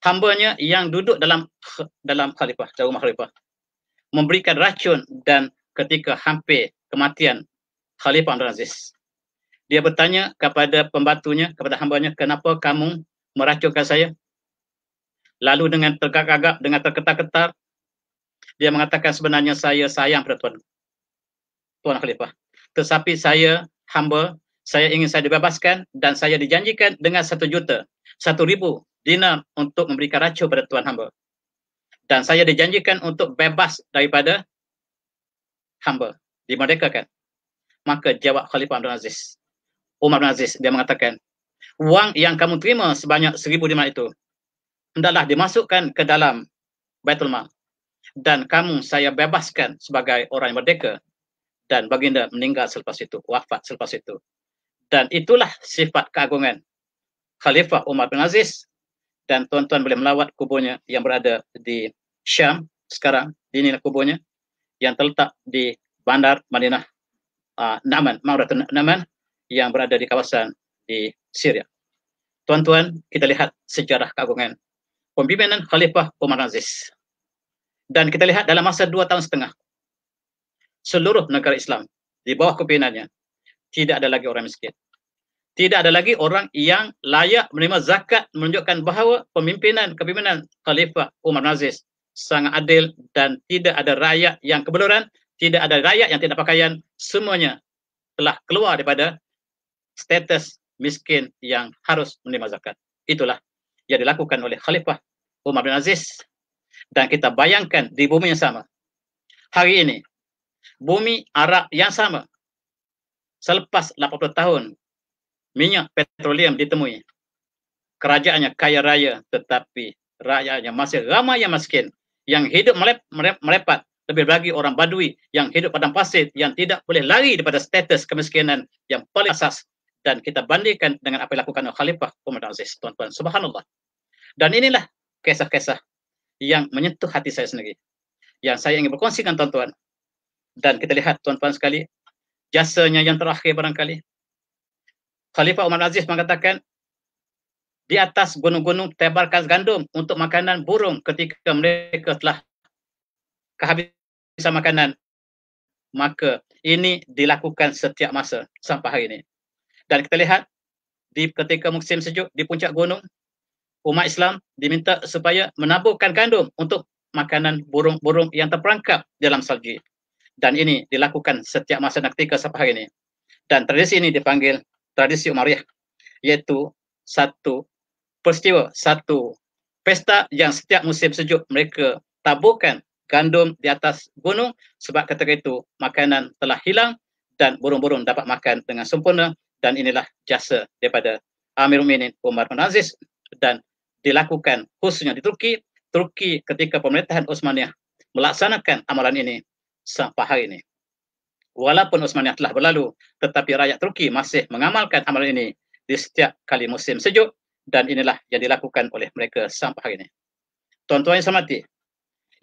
hambanya yang duduk dalam khalifah, dalam rumah khalifah, memberikan racun, dan ketika hampir kematian Khalifah Umar bin Aziz, dia bertanya kepada pembantunya, kepada hambanya, kenapa kamu meracunkan saya? Lalu dengan tergagap-gagap, dengan terketar-ketar, dia mengatakan, sebenarnya saya sayang pada Tuan Khalifah. Tetapi saya hamba, saya ingin saya dibebaskan dan saya dijanjikan dengan 1 juta, 1,000 dinar untuk memberikan racun pada Tuan hamba. Dan saya dijanjikan untuk bebas daripada hamba, dimerdekakan. Maka jawab Khalifah Umar bin Aziz, dia mengatakan, wang yang kamu terima sebanyak 1,000 dinar itu hendaklah dimasukkan ke dalam Baitul Mal, dan kamu saya bebaskan sebagai orang yang merdeka. Dan baginda meninggal selepas itu, wafat selepas itu. Dan itulah sifat keagungan Khalifah Umar bin Aziz. Dan tuan-tuan boleh melawat kuburnya yang berada di Syam sekarang. Inilah kuburnya yang terletak di Bandar Madinah Na'man, Ma'ratul Na'man, yang berada di kawasan di Syria. Tuan-tuan, kita lihat sejarah keagungan pemimpinan Khalifah Umar bin Aziz. Dan kita lihat dalam masa 2 tahun setengah, seluruh negara Islam di bawah kepimpinannya tidak ada lagi orang miskin. Tidak ada lagi orang yang layak menerima zakat, menunjukkan bahawa kepimpinan Khalifah Umar bin Aziz sangat adil dan tidak ada rakyat yang kebeluran, tidak ada rakyat yang tidak pakaian, semuanya telah keluar daripada status miskin yang harus menerima zakat. Itulah yang dilakukan oleh Khalifah Umar bin Aziz. Dan kita bayangkan di bumi yang sama, hari ini, bumi Arab yang sama, selepas 80 tahun minyak petroleum ditemui, kerajaannya kaya raya, tetapi rakyatnya masih ramai yang miskin, yang hidup melepat. Lebih lagi orang Badui yang hidup padang pasir, yang tidak boleh lari daripada status kemiskinan yang paling asas. Dan kita bandingkan dengan apa yang dilakukan oleh Khalifah Umar bin Aziz, tuan-tuan. Subhanallah. Dan inilah kisah-kisah yang menyentuh hati saya sendiri, yang saya ingin berkongsi dengan tuan-tuan. Dan kita lihat, tuan-tuan sekali, jasanya yang terakhir barangkali. Khalifah Umar bin Aziz mengatakan, di atas gunung-gunung tebarkan gandum untuk makanan burung ketika mereka telah kehabisan makanan. Maka ini dilakukan setiap masa sampai hari ini. Dan kita lihat, di ketika musim sejuk di puncak gunung, umat Islam diminta supaya menaburkan gandum untuk makanan burung-burung yang terperangkap dalam salju. Dan ini dilakukan setiap masa dan ketika sampai hari ini. Dan tradisi ini dipanggil tradisi Umayyah, yaitu satu peristiwa, satu pesta yang setiap musim sejuk mereka taburkan gandum di atas gunung, sebab ketika itu makanan telah hilang dan burung-burung dapat makan dengan sempurna. Dan inilah jasa daripada Amirul Mukminin Umar bin Aziz, dan dilakukan khususnya di Turki. Turki ketika pemerintahan Utsmaniyah melaksanakan amalan ini sampai hari ini. Walaupun Utsmaniyah telah berlalu, tetapi rakyat Turki masih mengamalkan amalan ini di setiap kali musim sejuk, dan inilah yang dilakukan oleh mereka sampai hari ini. Tuan-tuan yang saya hormati,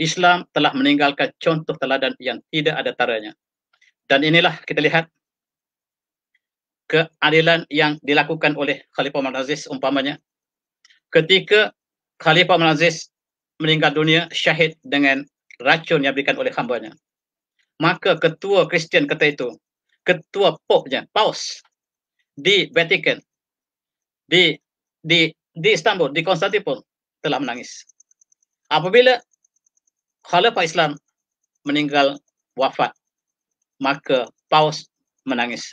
Islam telah meninggalkan contoh teladan yang tidak ada taranya. Dan inilah kita lihat keadilan yang dilakukan oleh Khalifah Umar bin Aziz, umpamanya ketika Khalifah Umar bin Aziz meninggal dunia syahid dengan racun yang diberikan oleh hambanya, maka ketua Kristian kata itu, ketua Pope-nya, Paus di Vatikan, di Istanbul, di Konstantinopel telah menangis. Apabila Khalifah Islam meninggal wafat, maka Paus menangis.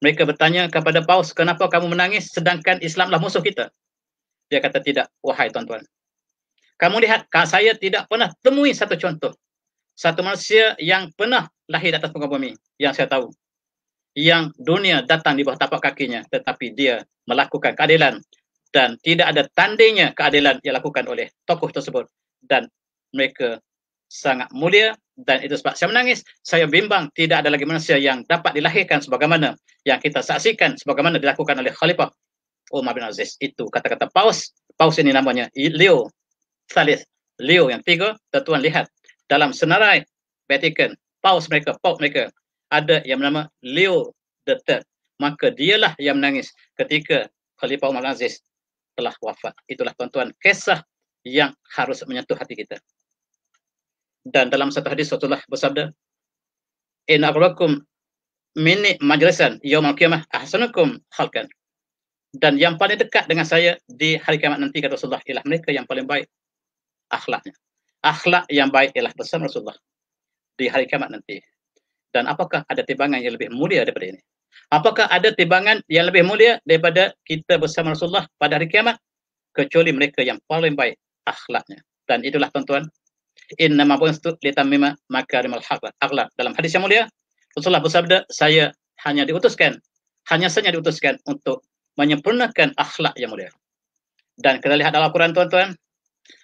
Mereka bertanya kepada Paus, kenapa kamu menangis sedangkan Islamlah musuh kita? Dia kata, tidak, wahai tuan-tuan. Kamu lihat, saya tidak pernah temui satu contoh, satu manusia yang pernah lahir di atas muka bumi, yang saya tahu, yang dunia datang di bawah tapak kakinya, tetapi dia melakukan keadilan, dan tidak ada tandingnya keadilan yang dilakukan oleh tokoh tersebut, dan mereka sangat mulia. Dan itu sebab saya menangis. Saya bimbang tidak ada lagi manusia yang dapat dilahirkan sebagaimana yang kita saksikan, sebagaimana dilakukan oleh Khalifah Umar bin Aziz. Itu kata-kata Paus. Paus ini namanya Leo Thalith, Leo yang tiga. Tuan lihat dalam senarai Vatikan, Paus mereka, Pope mereka, ada yang bernama Leo the Third. Maka dialah yang menangis ketika Khalifah Umar bin Aziz telah wafat. Itulah tuan-tuan kisah yang harus menyentuh hati kita. Dan dalam satu hadis Rasulullah bersabda, inna aqrabakum minni majlisan yaumal qiyamah ahsanukum khalqan. Dan yang paling dekat dengan saya di hari kiamat nanti, kata Rasulullah, ialah mereka yang paling baik akhlaknya. Akhlak yang baik ialah bersama Rasulullah di hari kiamat nanti. Dan apakah ada timbangan yang lebih mulia daripada ini? Apakah ada timbangan yang lebih mulia daripada kita bersama Rasulullah pada hari kiamat? Kecuali mereka yang paling baik akhlaknya. Dan itulah tuan-tuan, innama bu'ithtu litammima makarimal akhlak. Dalam hadis yang mulia, Rasulullah bersabda, saya hanya saja diutuskan untuk menyempurnakan akhlak yang mulia. Dan kita lihat dalam Al-Quran, tuan-tuan,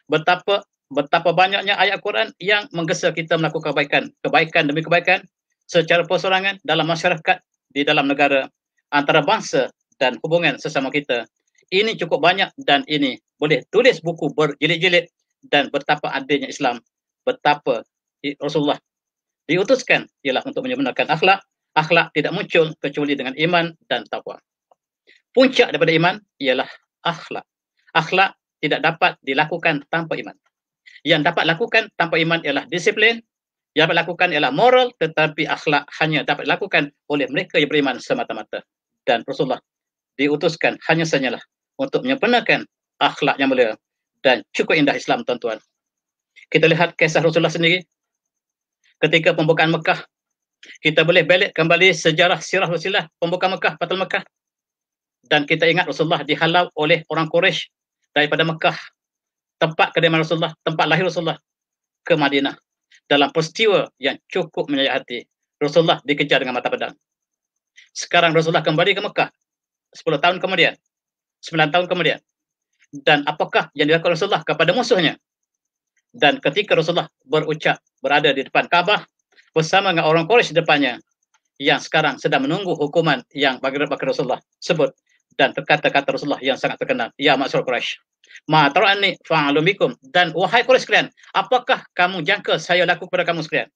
betapa banyaknya ayat Quran yang menggesa kita melakukan kebaikan demi kebaikan secara persorangan dalam masyarakat, di dalam negara, antara bangsa dan hubungan sesama kita. Ini cukup banyak, dan ini boleh tulis buku berjilid-jilid. Dan betapa adilnya Islam, betapa Rasulullah diutuskan ialah untuk menyempurnakan akhlak. Akhlak tidak muncul kecuali dengan iman dan takwa. Puncak daripada iman ialah akhlak. Akhlak tidak dapat dilakukan tanpa iman. Yang dapat lakukan tanpa iman ialah disiplin, yang dapat lakukan ialah moral, tetapi akhlak hanya dapat dilakukan oleh mereka yang beriman semata-mata. Dan Rasulullah diutuskan hanya sajalah untuk menyempurnakan akhlak yang mulia. Dan cukup indah Islam, tuan-tuan. Kita lihat kisah Rasulullah sendiri ketika pembukaan Mekah. Kita boleh balik kembali sejarah sirah Rasulullah pembukaan Mekah, Fathul Mekah. Dan kita ingat Rasulullah dihalau oleh orang Quraisy daripada Mekah, tempat kediaman Rasulullah, tempat lahir Rasulullah, ke Madinah. Dalam peristiwa yang cukup menyayat hati, Rasulullah dikejar dengan mata pedang. Sekarang Rasulullah kembali ke Mekah 10 tahun kemudian, 9 tahun kemudian. Dan apakah yang dilakukan Rasulullah kepada musuhnya? Dan ketika Rasulullah berada di depan Kaabah bersama dengan orang Quraisy depannya, yang sekarang sedang menunggu hukuman yang bagi Rasulullah sebut, dan kata-kata Rasulullah yang sangat terkenal, ya ma'syar Quraisy, ma tarani fa'alu bikum, dan wahai Quraisy sekalian, apakah kamu jangka saya laku kepada kamu sekalian?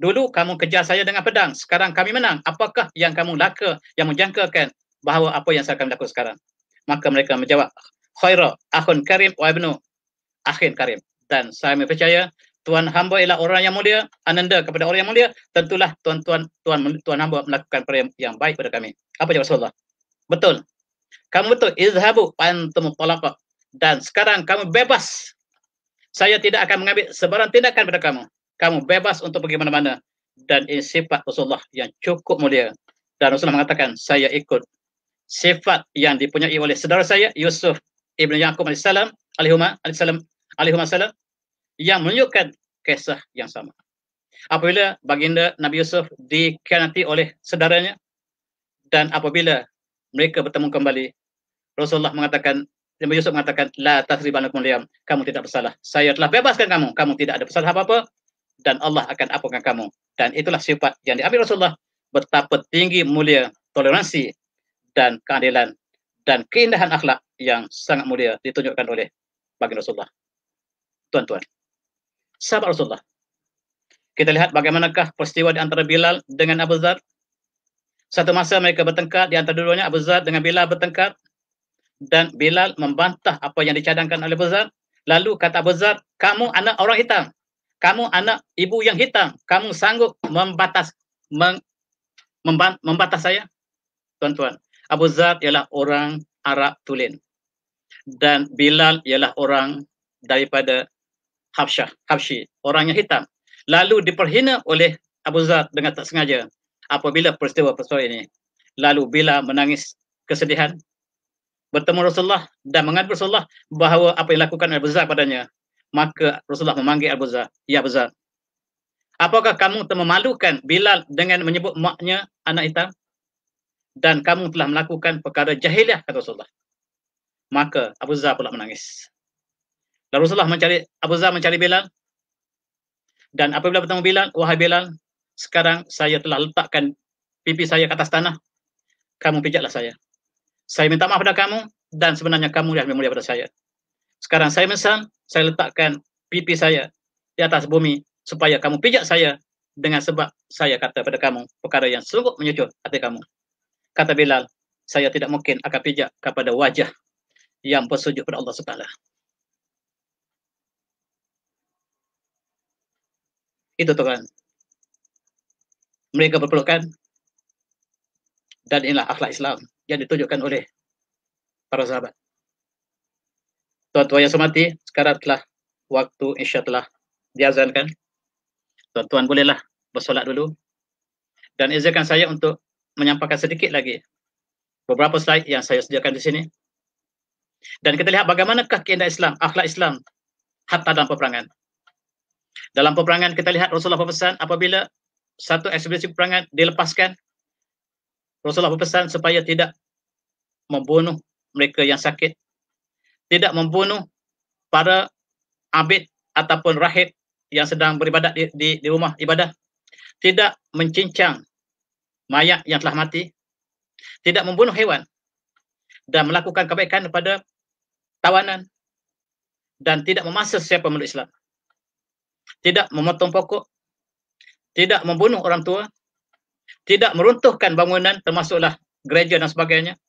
Dulu kamu kejar saya dengan pedang, sekarang kami menang. Apakah yang kamu yang menjangkakan bahawa apa yang saya akan lakukan sekarang? Maka mereka menjawab, khaira akhun karim wa ibnu akhin karim. Dan saya percaya tuan hamba ialah orang yang mulia, ananda kepada orang yang mulia. Tentulah tuan hamba melakukan perkara yang baik pada kami. Apa jawab Rasulullah? Betul. Kamu betul. Izhabu antum talaqa. Dan sekarang kamu bebas. Saya tidak akan mengambil sebarang tindakan pada kamu. Kamu bebas untuk pergi mana-mana. Dan ini sifat Rasulullah yang cukup mulia. Dan Rasulullah mengatakan, saya ikut sifat yang dipunyai oleh saudara saya, Yusuf Ibn Yaqub alaihissalam, alaihissalam, yang menunjukkan kisah yang sama. Apabila baginda Nabi Yusuf dikhianati oleh saudaranya, dan apabila mereka bertemu kembali, Rasulullah mengatakan, Nabi Yusuf mengatakan, la tasriba lakum al-yawm, kamu tidak bersalah. Saya telah bebaskan kamu, kamu tidak ada bersalah apa-apa, dan Allah akan ampunkan kamu. Dan itulah sifat yang diambil Rasulullah, betapa tinggi mulia toleransi dan keadilan dan keindahan akhlak yang sangat mulia ditunjukkan oleh baginda Rasulullah. Tuan-tuan, sahabat Rasulullah, kita lihat bagaimanakah peristiwa di antara Bilal dengan Abu Dzar. Satu masa mereka bertengkar, di antara dua-duanya Abu Dzar dengan Bilal bertengkar, dan Bilal membantah apa yang dicadangkan oleh Abu Dzar. Lalu kata Abu Dzar, kamu anak orang hitam, kamu anak ibu yang hitam, kamu sanggup membatas saya? Tuan-tuan, Abu Dzar ialah orang Arab tulen, dan Bilal ialah orang daripada Habsyi, orang yang hitam. Lalu diperhina oleh Abu Dzar dengan tak sengaja. Apabila peristiwa ini, lalu Bilal menangis kesedihan, bertemu Rasulullah dan mengadu Rasulullah bahawa apa yang dilakukan Abu Dzar padanya. Maka Rasulullah memanggil Abu Dzar, ya Abu Dzar, apakah kamu memalukan Bilal dengan menyebut maknya anak hitam? Dan kamu telah melakukan perkara jahiliah, kata Rasulullah. Maka Abu Dzar pula menangis. Lalu Rasulullah Abu Dzar mencari Bilal, dan apabila bertemu Bilal, wahai Bilal, sekarang saya telah letakkan pipi saya ke atas tanah, kamu pijatlah saya. Saya minta maaf pada kamu, dan sebenarnya kamu yang lebih mulia pada saya. Sekarang saya menyesal, saya letakkan pipi saya di atas bumi, supaya kamu pijat saya, dengan sebab saya kata pada kamu perkara yang sungguh menyucut hati kamu. Kata Bilal, saya tidak mungkin akan pijak kepada wajah yang bersujud pada Allah SWT. Itu tuan. Mereka berpelukan, dan inilah akhlak Islam yang ditunjukkan oleh para sahabat. Tuan-tuan yang semati, sekarang telah waktu Isya telah diazankan. Tuan-tuan bolehlah bersolat dulu, dan izinkan saya untuk menyampaikan sedikit lagi beberapa slide yang saya sediakan di sini. Dan kita lihat bagaimanakah keindahan Islam, akhlak Islam, hatta dalam peperangan. Dalam peperangan kita lihat Rasulullah berpesan, apabila satu ekspedisi peperangan dilepaskan, Rasulullah berpesan supaya tidak membunuh mereka yang sakit, tidak membunuh para abid ataupun rahib yang sedang beribadat di rumah ibadah, tidak mencincang mayat yang telah mati, tidak membunuh hewan, dan melakukan kebaikan kepada tawanan, dan tidak memaksa siapa memeluk Islam, tidak memotong pokok, tidak membunuh orang tua, tidak meruntuhkan bangunan termasuklah gereja dan sebagainya,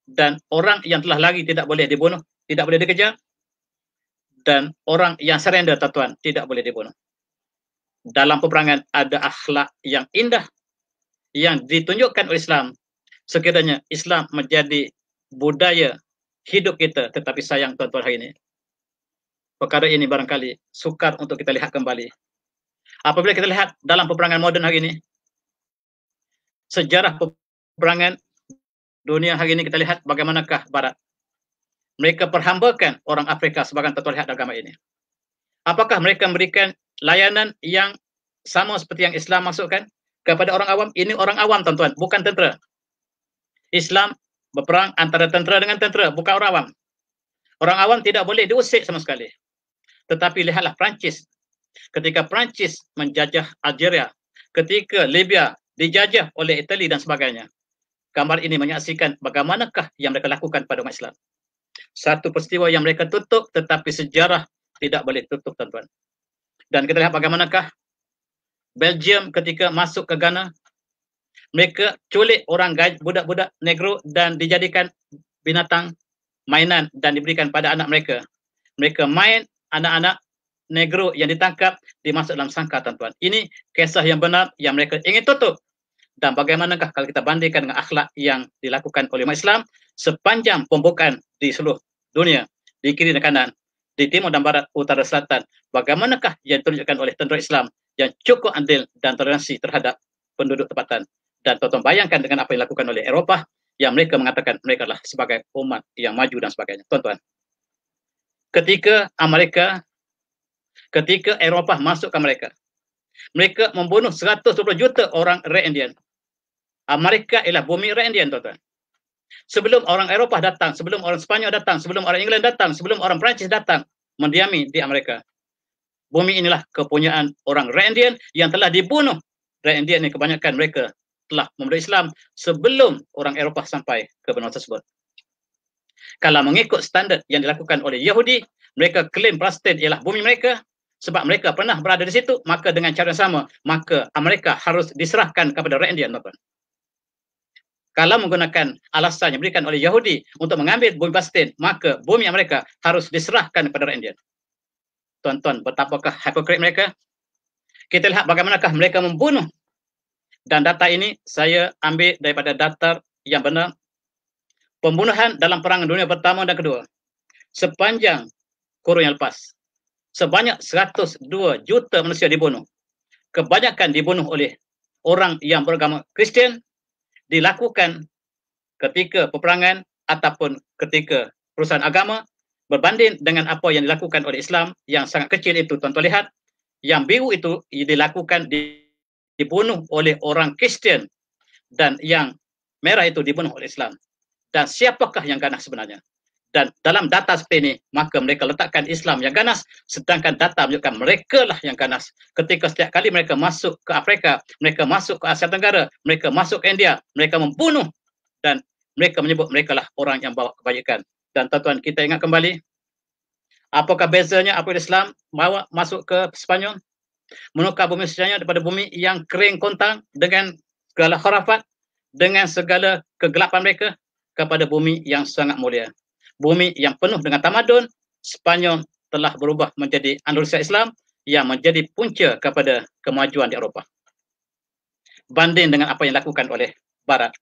dan orang yang telah lari tidak boleh dibunuh, tidak boleh dikejar, dan orang yang surrender, tuan-tuan, tidak boleh dibunuh. Dalam peperangan ada akhlak yang indah yang ditunjukkan oleh Islam. Sekiranya Islam menjadi budaya hidup kita, tetapi sayang tuan-tuan hari ini, perkara ini barangkali sukar untuk kita lihat kembali. Apabila kita lihat dalam peperangan moden hari ini, sejarah peperangan dunia hari ini, kita lihat bagaimanakah Barat mereka perhambakan orang Afrika sebagai tuan-tuan lihat agama ini. Apakah mereka memberikan layanan yang sama seperti yang Islam masukkan kepada orang awam? Ini orang awam, tuan-tuan, bukan tentera. Islam berperang antara tentera dengan tentera, bukan orang awam. Orang awam tidak boleh diusik sama sekali. Tetapi lihatlah Perancis. Ketika Perancis menjajah Algeria, ketika Libya dijajah oleh Itali dan sebagainya, gambar ini menyaksikan bagaimanakah yang mereka lakukan pada umat Islam. Satu peristiwa yang mereka tutup, tetapi sejarah tidak boleh tutup, tuan-tuan. Dan kita lihat bagaimanakah Belgium ketika masuk ke Ghana, mereka culik orang budak-budak negro dan dijadikan binatang mainan dan diberikan pada anak mereka. Mereka main, anak-anak negro yang ditangkap dimasuk dalam sangka, tuan-tuan. Ini kisah yang benar yang mereka ingin tutup. Dan bagaimanakah kalau kita bandingkan dengan akhlak yang dilakukan oleh umat Islam sepanjang pembukaan di seluruh dunia, di kiri dan kanan, di timur dan barat, utara, selatan, bagaimanakah yang ditunjukkan oleh tentera Islam yang cukup adil dan toleransi terhadap penduduk tempatan. Dan tuan-tuan bayangkan dengan apa yang dilakukan oleh Eropah, yang mereka mengatakan mereka adalah sebagai umat yang maju dan sebagainya. Tuan-tuan, ketika Eropah masuk ke mereka membunuh 120 juta orang Red Indian. Amerika ialah bumi Red Indian, tuan-tuan. Sebelum orang Eropah datang, sebelum orang Spanyol datang, sebelum orang England datang, sebelum orang Perancis datang mendiami di Amerika, bumi inilah kepunyaan orang Red Indian yang telah dibunuh. Red Indian ini kebanyakan mereka telah memeluk Islam sebelum orang Eropah sampai ke benua tersebut. Kalau mengikut standard yang dilakukan oleh Yahudi, mereka klaim Palestin ialah bumi mereka sebab mereka pernah berada di situ, maka dengan cara yang sama, maka Amerika harus diserahkan kepada Red Indian, tuan-tuan. Kalau menggunakan alasan yang diberikan oleh Yahudi untuk mengambil bumi Palestin, maka bumi Amerika harus diserahkan kepada Red Indian. Tuan-tuan, betapakah hipokrit mereka? Kita lihat bagaimanakah mereka membunuh. Dan data ini saya ambil daripada data yang benar. Pembunuhan dalam Perang Dunia Pertama dan Kedua sepanjang kurun yang lepas, sebanyak 102 juta manusia dibunuh. Kebanyakan dibunuh oleh orang yang beragama Kristian, dilakukan ketika peperangan ataupun ketika perusahaan agama, berbanding dengan apa yang dilakukan oleh Islam yang sangat kecil itu. Tuan-tuan lihat, yang biru itu dilakukan dibunuh oleh orang Kristian, dan yang merah itu dibunuh oleh Islam. Dan siapakah yang ganas sebenarnya? Dan dalam data seperti ini, maka mereka letakkan Islam yang ganas, sedangkan data menunjukkan mereka lah yang ganas. Ketika setiap kali mereka masuk ke Afrika, mereka masuk ke Asia Tenggara, mereka masuk ke India, mereka membunuh, dan mereka menyebut mereka lah orang yang bawa kebaikan. Dan tuan-tuan, kita ingat kembali, apakah bezanya apabila Islam bawa masuk ke Spanyol? Menukar bumi Spanyol daripada bumi yang kering kontang dengan segala khurafat, dengan segala kegelapan mereka, kepada bumi yang sangat mulia. Bumi yang penuh dengan tamadun. Spanyol telah berubah menjadi Andalusia Islam yang menjadi punca kepada kemajuan di Eropah. Banding dengan apa yang dilakukan oleh Barat.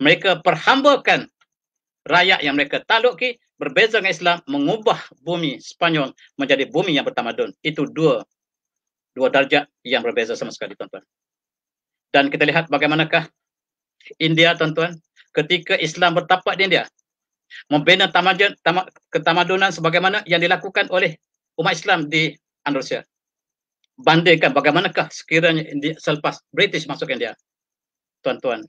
Mereka perhambakan rakyat yang mereka takluki, berbeza dengan Islam, mengubah bumi Spanyol menjadi bumi yang bertamadun. Itu dua darjat yang berbeza sama sekali, tuan-tuan. Dan kita lihat bagaimanakah India, tuan-tuan, ketika Islam bertapak di India, membina ketamadunan sebagaimana yang dilakukan oleh umat Islam di Andalusia. Bandingkan bagaimanakah sekiranya selepas British masuk India. Tuan-tuan,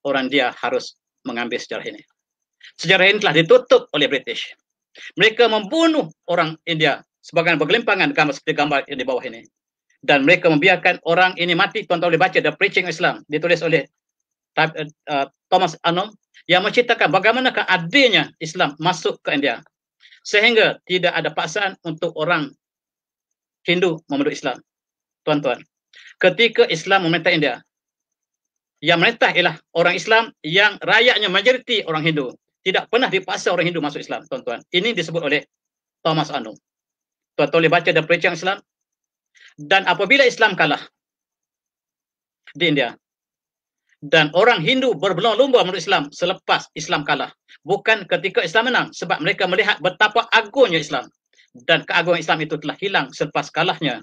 orang India harus mengambil sejarah ini. Sejarah ini telah ditutup oleh British. Mereka membunuh orang India sebagaimana bergelimpangan gambar seperti gambar yang di bawah ini. Dan mereka membiarkan orang ini mati. Tuan-tuan boleh baca The Preaching Islam, ditulis oleh Thomas Arnold, yang menceritakan bagaimanakah adilnya Islam masuk ke India, sehingga tidak ada paksaan untuk orang Hindu memeluk Islam. Tuan-tuan, ketika Islam memerintah India, yang merintah ialah orang Islam yang rakyatnya majoriti orang Hindu. Tidak pernah dipaksa orang Hindu masuk Islam, tuan-tuan. Ini disebut oleh Thomas Arnold. Tuan-tuan boleh baca The Preaching Islam. Dan apabila Islam kalah di India, dan orang Hindu berlomba-lomba menurut Islam selepas Islam kalah, bukan ketika Islam menang, sebab mereka melihat betapa agungnya Islam, dan keagungan Islam itu telah hilang selepas kalahnya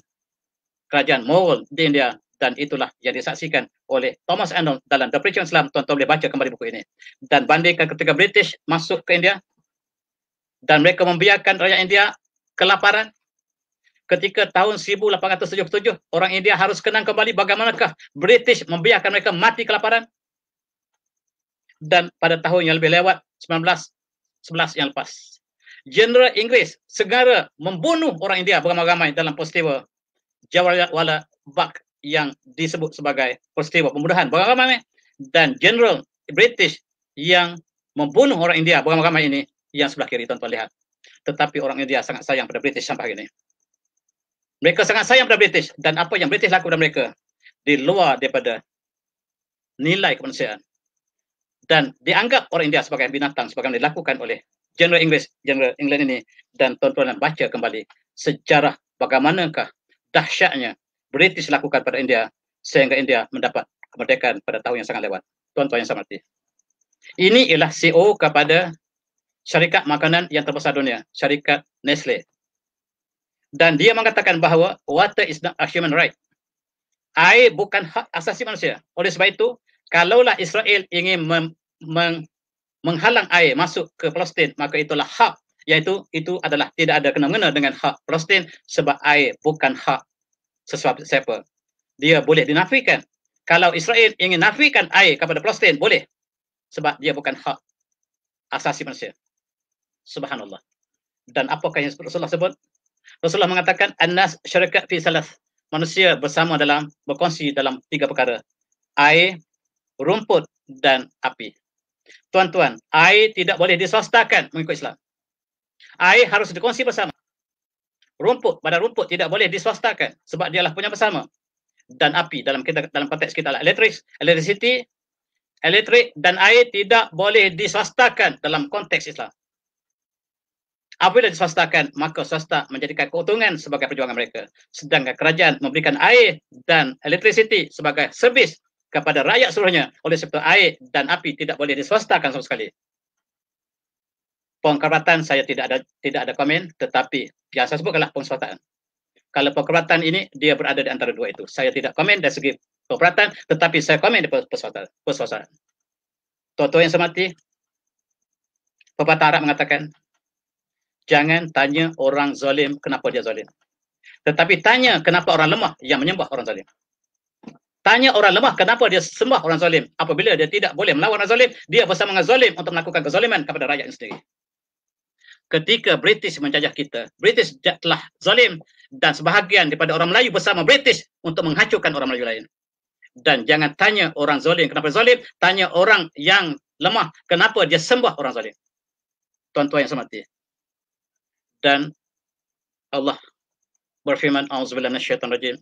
kerajaan Mughal di India. Dan itulah yang disaksikan oleh Thomas Arnold dalam The Preaching Islam. Tuan-tuan boleh baca kembali buku ini. Dan bandingkan ketika British masuk ke India dan mereka membiarkan rakyat India kelaparan. Ketika tahun 1877, orang India harus kenang kembali bagaimanakah British membiarkan mereka mati kelaparan. Dan pada tahun yang lebih lewat, 1911 yang lepas, General Inggris segera membunuh orang India beramai-ramai dalam peristiwa Jallianwala Bagh yang disebut sebagai peristiwa pembunuhan beramai-ramai. Dan General British yang membunuh orang India beramai-ramai ini yang sebelah kiri, tuan-tuan lihat. Tetapi orang India sangat sayang pada British sampai hari ini. Mereka sangat sayang pada British, dan apa yang British lakukan pada mereka di luar daripada nilai kemanusiaan, dan dianggap orang India sebagai binatang sebagaimana dilakukan oleh General England ini. Dan tuan-tuan baca kembali sejarah bagaimanakah dahsyatnya British lakukan pada India sehingga India mendapat kemerdekaan pada tahun yang sangat lewat. Tuan-tuan yang saya hormati, ini ialah CEO kepada syarikat makanan yang terbesar dunia, syarikat Nestle. Dan dia mengatakan bahawa water is not a human right. Air bukan hak asasi manusia. Oleh sebab itu, kalaulah Israel ingin menghalang air masuk ke Palestin, maka itulah hak, iaitu itu adalah tidak ada kena-mengena dengan hak Palestin, sebab air bukan hak sesuatu siapa. Dia boleh dinafikan. Kalau Israel ingin nafikan air kepada Palestin, boleh. Sebab dia bukan hak asasi manusia. Subhanallah. Dan apakah yang Rasulullah sebut? Rasulullah mengatakan annas syarikat fi salas. Manusia bersama dalam berkongsi dalam 3 perkara. Air, rumput dan api. Tuan-tuan, air tidak boleh diswastakan mengikut Islam. Air harus dikongsi bersama. Rumput, pada rumput tidak boleh diswastakan sebab dialah punya bersama. Dan api dalam konteks kita adalah electricity, elektrik dan air tidak boleh diswastakan dalam konteks Islam. Apabila diswastakan, maka swasta menjadikan keuntungan sebagai perjuangan mereka. Sedangkan kerajaan memberikan air dan elektrisiti sebagai servis kepada rakyat seluruhnya. Oleh sebab itu, air dan api tidak boleh diswastakan sama sekali. Pengkerabatan saya tidak ada komen, tetapi yang saya sebutkanlah pengeswataan. Kalau pengkerabatan ini, dia berada di antara dua itu. Saya tidak komen dari segi pengkerabatan, tetapi saya komen di perswastaan. Tuan-tuan yang saya hormati, pepatah Arab mengatakan, jangan tanya orang zalim kenapa dia zalim. Tetapi tanya kenapa orang lemah yang menyembah orang zalim. Tanya orang lemah kenapa dia sembah orang zalim. Apabila dia tidak boleh melawan orang zalim, dia bersama dengan zalim untuk melakukan kezaliman kepada rakyatnya sendiri. Ketika British menjajah kita, British telah zalim dan sebahagian daripada orang Melayu bersama British untuk menghancurkan orang Melayu lain. Dan jangan tanya orang zalim kenapa zalim, tanya orang yang lemah kenapa dia sembah orang zalim. Tuan-tuan yang saya hormati. Dan Allah berfirman, auzubillahi minasyaitonir rajim.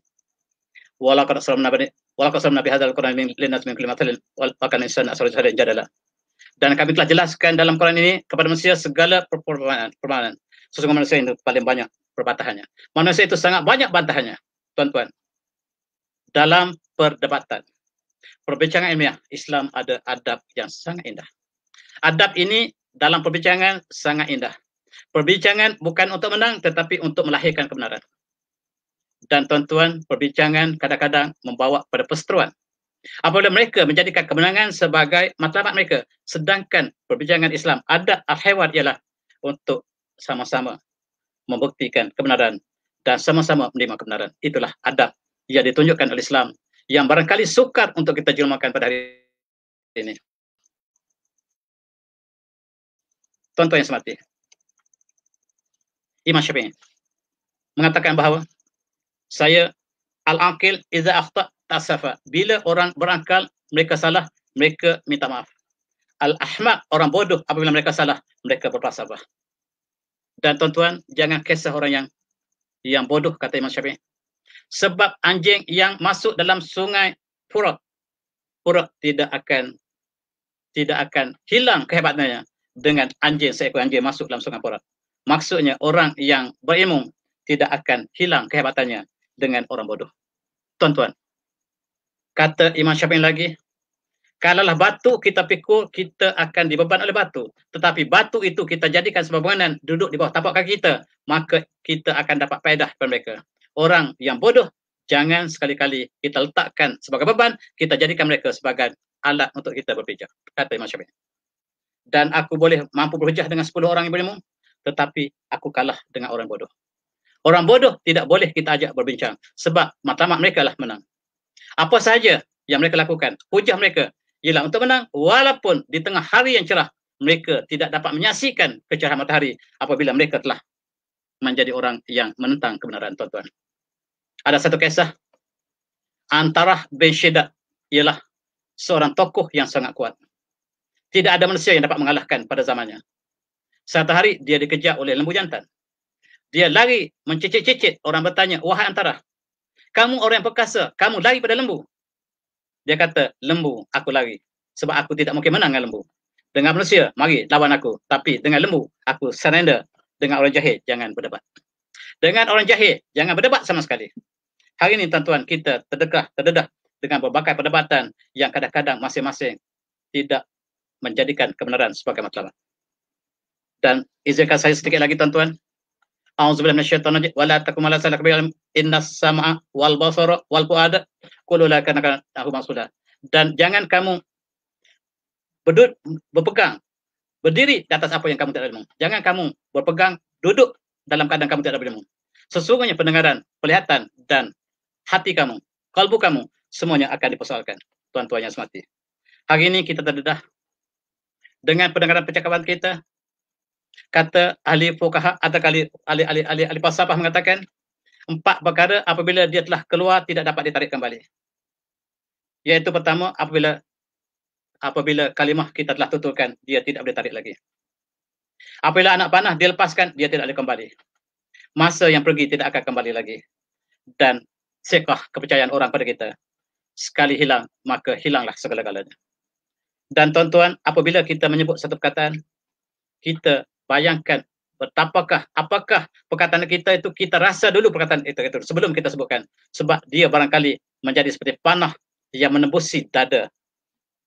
Walaqad arsalna bi hadzal qur'ani linnas min kulli mathalin wa kana insana asra jadala. Dan kami telah jelaskan dalam Quran ini kepada manusia segala perbedaan. Sesungguhnya manusia itu paling banyak perbatahannya. Manusia itu sangat banyak bantahannya, tuan-tuan. Dalam perdebatan, perbincangan ilmiah, Islam ada adab yang sangat indah. Adab ini dalam perbincangan sangat indah. Perbincangan bukan untuk menang, tetapi untuk melahirkan kebenaran. Dan tuan-tuan, perbincangan kadang-kadang membawa pada perseteruan. Apabila mereka menjadikan kemenangan sebagai matlamat mereka, sedangkan perbincangan Islam, adab al-hiwar ialah untuk sama-sama membuktikan kebenaran dan sama-sama menerima kebenaran. Itulah adab yang ditunjukkan oleh Islam, yang barangkali sukar untuk kita jelmakan pada hari ini. Tuan-tuan yang saya hormati, Imam Syafi'i mengatakan bahawa saya al-aqil iza akhta tasafa. Bila orang berakal mereka salah, mereka minta maaf. Al-ahmaq, orang bodoh, apabila mereka salah, mereka berprasabah. Dan tuan-tuan, jangan kisah orang yang bodoh, kata Imam Syafi'i. Sebab anjing yang masuk dalam sungai Furat tidak akan hilang kehebatannya dengan seekor anjing masuk dalam sungai Furat. Maksudnya orang yang berilmu tidak akan hilang kehebatannya dengan orang bodoh. Tuan-tuan, kata Imam Syafi'i lagi, kalaulah batu kita pikul, kita akan dibeban oleh batu. Tetapi batu itu kita jadikan sebagai bangunan duduk di bawah tapak kaki kita, maka kita akan dapat faedah daripada mereka. Orang yang bodoh, jangan sekali-kali kita letakkan sebagai beban, kita jadikan mereka sebagai alat untuk kita berpijak, kata Imam Syafi'i. Dan aku boleh mampu berhujah dengan 10 orang yang berilmu, tetapi aku kalah dengan orang bodoh. Orang bodoh tidak boleh kita ajak berbincang, sebab matlamat mereka lah menang. Apa sahaja yang mereka lakukan, hujah mereka ialah untuk menang, walaupun di tengah hari yang cerah, mereka tidak dapat menyaksikan kecerahan matahari apabila mereka telah menjadi orang yang menentang kebenaran, tuan-tuan. Ada satu kisah, Antarah bin Shidad ialah seorang tokoh yang sangat kuat. Tidak ada manusia yang dapat mengalahkan pada zamannya. Satu hari dia dikejar oleh lembu jantan. Dia lari mencicit-cicit. Orang bertanya, wahai Antarah, kamu orang yang perkasa, kamu lari pada lembu. Dia kata, lembu, aku lari. Sebab aku tidak mungkin menang dengan lembu. Dengan manusia, mari lawan aku. Tapi dengan lembu, aku surrender. Dengan orang jahil, jangan berdebat. Dengan orang jahil, jangan berdebat sama sekali. Hari ini, tuan-tuan, kita terdedah dengan berbagai perdebatan yang kadang-kadang masing-masing tidak menjadikan kebenaran sebagai matlamat. Dan izinkan saya sedikit lagi, tuan-tuan. A'udzubillahi minasyaitonir rajim. Wala takum ala salak bil innas sam'a wal basara wal fuada kullu laka nahu masuda. Dan jangan kamu berpegang, berdiri di atas apa yang kamu tidak ilmu. Jangan kamu berpegang, duduk dalam keadaan kamu tidak ilmu. Sesungguhnya pendengaran, penglihatan, dan hati kamu, kalbu kamu, semuanya akan dipersoalkan. Tuan-tuan yang semati. Hari ini kita terdedah dengan pendengaran percakapan kita. Kata ahli fuqaha atau ahli falsafah mengatakan 4 perkara apabila dia telah keluar tidak dapat ditarik kembali. Yaitu pertama, apabila kalimah kita telah tuturkan, dia tidak boleh tarik lagi. Apabila anak panah dilepaskan, dia tidak boleh kembali. Masa yang pergi tidak akan kembali lagi. Dan sekah kepercayaan orang pada kita. Sekali hilang, maka hilanglah segala-galanya. Dan tuan-tuan, apabila kita menyebut satu perkataan, kita bayangkan apakah perkataan kita itu, kita rasa dulu perkataan itu sebelum kita sebutkan. Sebab dia barangkali menjadi seperti panah yang menembusi dada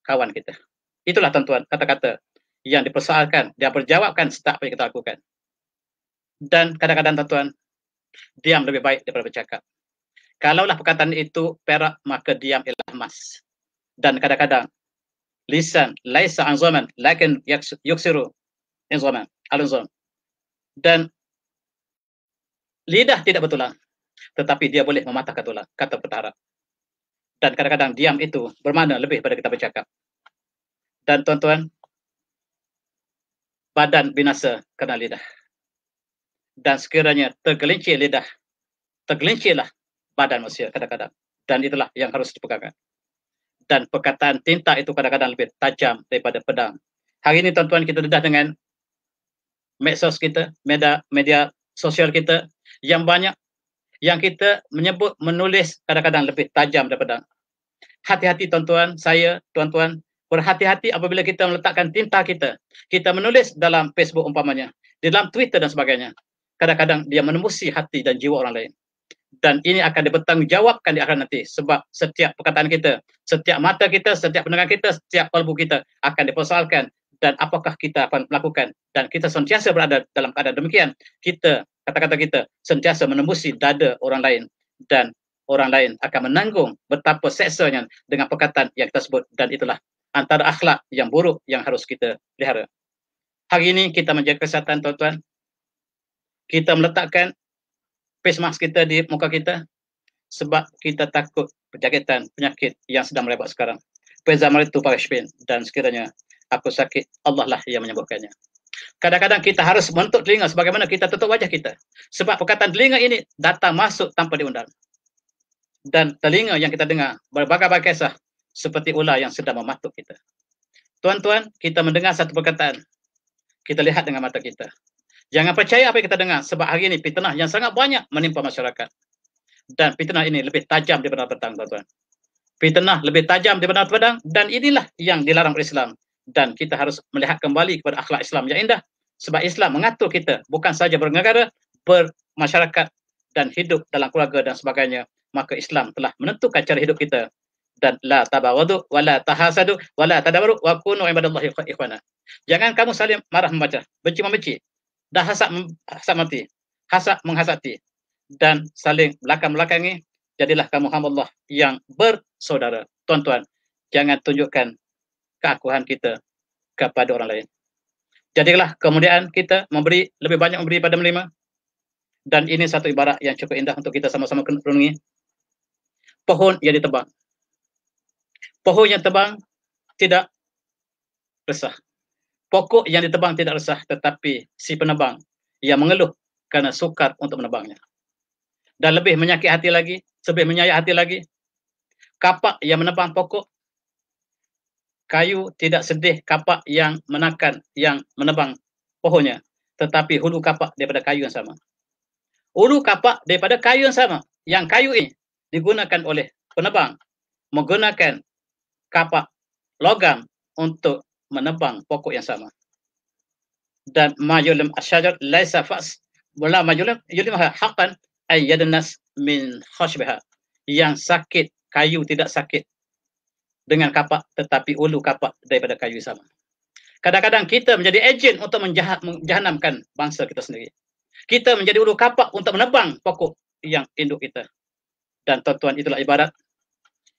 kawan kita. Itulah tuan-tuan kata-kata yang dipersoalkan, dia berjawabkan setiap apa yang kita lakukan. Dan kadang-kadang tuan-tuan, diam lebih baik daripada bercakap. Kalaulah perkataan itu perak, maka diam ialah emas. Dan kadang-kadang lisan laisa anzaman lakin yuksiru anzaman alunzam. Dan lidah tidak bertulang, tetapi dia boleh mematahkan tulang, kata petara. Dan kadang-kadang diam itu bermakna lebih pada kita bercakap. Dan tuan-tuan, badan binasa kerana lidah. Dan sekiranya tergelincir lidah, tergelincirlah badan manusia kadang-kadang. Dan itulah yang harus dipegangkan. Dan perkataan tinta itu kadang-kadang lebih tajam daripada pedang. Hari ini tuan-tuan, kita dedah dengan medsos kita, media sosial kita yang banyak, yang kita menyebut, menulis kadang-kadang lebih tajam daripada pedang. Hati-hati tuan-tuan, tuan-tuan, berhati-hati apabila kita meletakkan tinta kita. Kita menulis dalam Facebook umpamanya, di dalam Twitter dan sebagainya. Kadang-kadang dia menembusi hati dan jiwa orang lain. Dan ini akan dipertanggungjawabkan di akhirat nanti. Sebab setiap perkataan kita, setiap mata kita, setiap pendengar kita, setiap kalbu kita akan dipersoalkan. Dan apakah kita akan melakukan. Dan kita sentiasa berada dalam keadaan demikian. Kita, kata-kata kita, sentiasa menembusi dada orang lain. Dan orang lain akan menanggung betapa seksanya dengan perkataan yang kita sebut. Dan itulah antara akhlak yang buruk yang harus kita pelihara. Hari ini kita menjaga kesihatan tuan-tuan. Kita meletakkan face mask kita di muka kita. Sebab kita takut penjagitan penyakit yang sedang merebak sekarang. Faiza maritu farishbin. Dan sekiranya aku sakit, Allah lah yang menyembuhkannya. Kadang-kadang kita harus menutup telinga sebagaimana kita tutup wajah kita. Sebab perkataan telinga ini datang masuk tanpa diundang. Dan telinga yang kita dengar berbagai-bagai kisah seperti ular yang sedang mematuk kita. Tuan-tuan, kita mendengar satu perkataan, kita lihat dengan mata kita. Jangan percaya apa yang kita dengar, sebab hari ini fitnah yang sangat banyak menimpa masyarakat. Dan fitnah ini lebih tajam daripada pedang, tuan-tuan. Fitnah lebih tajam daripada pedang, dan inilah yang dilarang oleh Islam. Dan kita harus melihat kembali kepada akhlak Islam yang indah. Sebab Islam mengatur kita bukan saja bernegara, bermasyarakat, dan hidup dalam keluarga dan sebagainya. Maka Islam telah menentukan cara hidup kita. Dan la tabawadu, wa la tahasadu, wa la tadabaru, wa kunu ibadallahi ikhwana. Jangan kamu saling marah membaca, benci membenci, dah hasad mati, hasad menghasati, dan saling belakang-belakangi. Jadilah kamu hamba Allah yang bersaudara. Tuan-tuan, jangan tunjukkan keakuhan kita kepada orang lain. Jadilah kemudian kita lebih banyak memberi pada menerima. Dan ini satu ibarat yang cukup indah untuk kita sama-sama renungi. Pohon yang ditebang. Pohon yang tebang tidak resah. Pokok yang ditebang tidak resah, tetapi si penebang yang mengeluh karena sukar untuk menebangnya. Dan lebih menyakit hati lagi, lebih menyayat hati lagi, kapak yang menebang pokok, kayu tidak sedih kapak yang menebang pohonnya, tetapi hulu kapak daripada kayu yang sama. Hulu kapak daripada kayu yang sama. Yang kayu ini digunakan oleh penebang, menggunakan kapak logam untuk menebang pokok yang sama. Dan majulim asyajar laisa fas wala majulim yulimha haqqan ay yadnas min khashbiha. Yang sakit kayu tidak sakit dengan kapak, tetapi ulu kapak daripada kayu sama. Kadang-kadang kita menjadi ejen untuk menjahanamkan bangsa kita sendiri. Kita menjadi ulu kapak untuk menebang pokok yang induk kita. Dan tuan-tuan, itulah ibarat.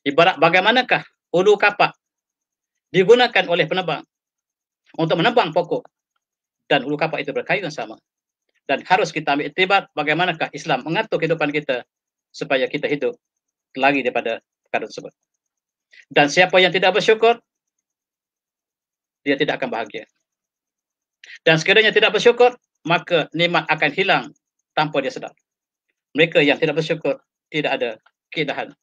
Ibarat bagaimanakah ulu kapak digunakan oleh penebang untuk menebang pokok, dan ulu kapak itu berkayu yang sama. Dan harus kita ambil iktibar bagaimanakah Islam mengatur kehidupan kita supaya kita hidup lagi daripada perkara tersebut. Dan siapa yang tidak bersyukur, dia tidak akan bahagia. Dan sekiranya tidak bersyukur, maka nikmat akan hilang tanpa dia sedar. Mereka yang tidak bersyukur tidak ada keindahan.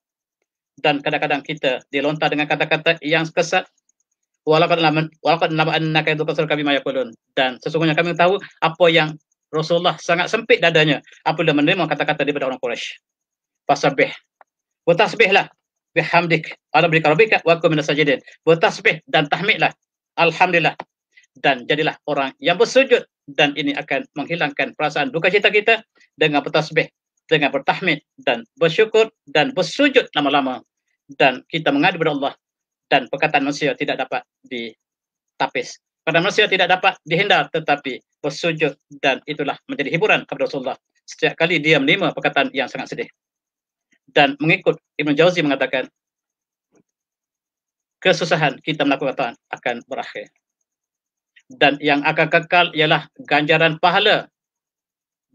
Dan kadang-kadang kita dilontar dengan kata-kata yang kesat. Walaupun naba'annaka yadhkur kami mayaqulun. Dan sesungguhnya kami tahu apa yang Rasulullah sangat sempit dadanya apabila menerima kata-kata daripada orang Quraisy. Fasabbih. Bertasbihlah bihamdik ala rabbika wa kum minas sajidin. Bertasbih dan tahmidlah. Alhamdulillah. Dan jadilah orang yang bersujud, dan ini akan menghilangkan perasaan duka cita kita dengan bertasbih, dengan bertahmid dan bersyukur dan bersujud lama-lama, dan kita mengadu kepada Allah. Dan perkataan manusia tidak dapat ditapis, perkataan manusia tidak dapat dihindar, tetapi bersujud, dan itulah menjadi hiburan kepada Rasulullah setiap kali dia menerima perkataan yang sangat sedih. Dan mengikut Ibnu Jauzi mengatakan, kesusahan kita melakukan akan berakhir, dan yang akan kekal ialah ganjaran pahala,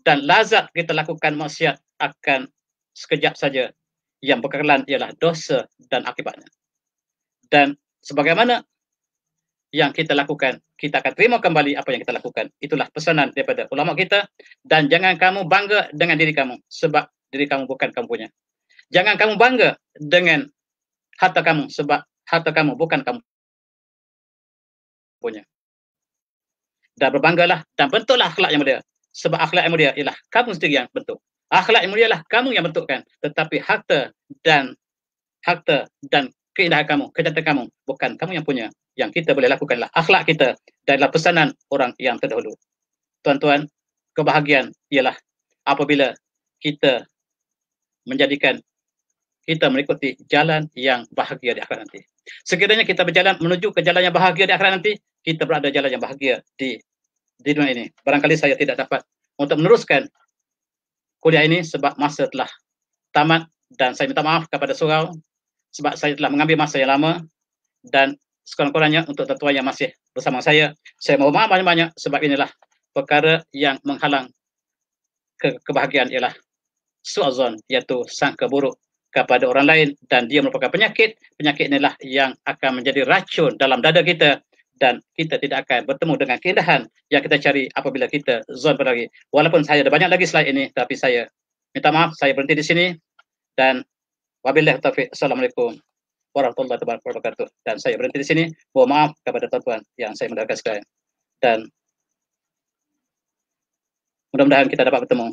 dan lazat kita lakukan maksiat akan sekejap saja, yang berkekalan ialah dosa dan akibatnya. Dan sebagaimana yang kita lakukan, kita akan terima kembali apa yang kita lakukan. Itulah pesanan daripada ulama kita. Dan jangan kamu bangga dengan diri kamu, sebab diri kamu bukan kamu punya. Jangan kamu bangga dengan harta kamu, sebab harta kamu bukan kamu punya. Dan berbanggalah dan bentuklah akhlak yang mulia, sebab akhlak yang mulia ialah kamu sendiri yang bentuk. Akhlak yang mulia ialah kamu yang bentukkan, tetapi harta dan keindahan kamu, kecantikan kamu, bukan kamu yang punya. Yang kita boleh lakukanlah akhlak kita, dan adalah pesanan orang yang terdahulu. Tuan-tuan, kebahagiaan ialah apabila kita menjadikan kita mengikuti jalan yang bahagia di akhirat nanti. Sekiranya kita berjalan menuju ke jalan yang bahagia di akhirat nanti, kita berada jalan yang bahagia di dunia ini. Barangkali saya tidak dapat untuk meneruskan kuliah ini sebab masa telah tamat, dan saya minta maaf kepada surau sebab saya telah mengambil masa yang lama, dan sekurang-kurangnya untuk tuan-tuan yang masih bersama saya mohon maaf banyak-banyak, sebab inilah perkara yang menghalang kebahagiaan ialah su'adzon, iaitu sangka buruk kepada orang lain, dan dia merupakan penyakit. Penyakit inilah yang akan menjadi racun dalam dada kita, dan kita tidak akan bertemu dengan keindahan yang kita cari apabila kita zon lagi. Walaupun saya ada banyak lagi slide ini, tapi saya minta maaf, saya berhenti di sini, dan wabillahi taufiq. Assalamualaikum warahmatullahi wabarakatuh. Dan saya berhenti di sini. Mohon maaf kepada tuan-tuan yang saya muliakan sekalian, dan mudah-mudahan kita dapat bertemu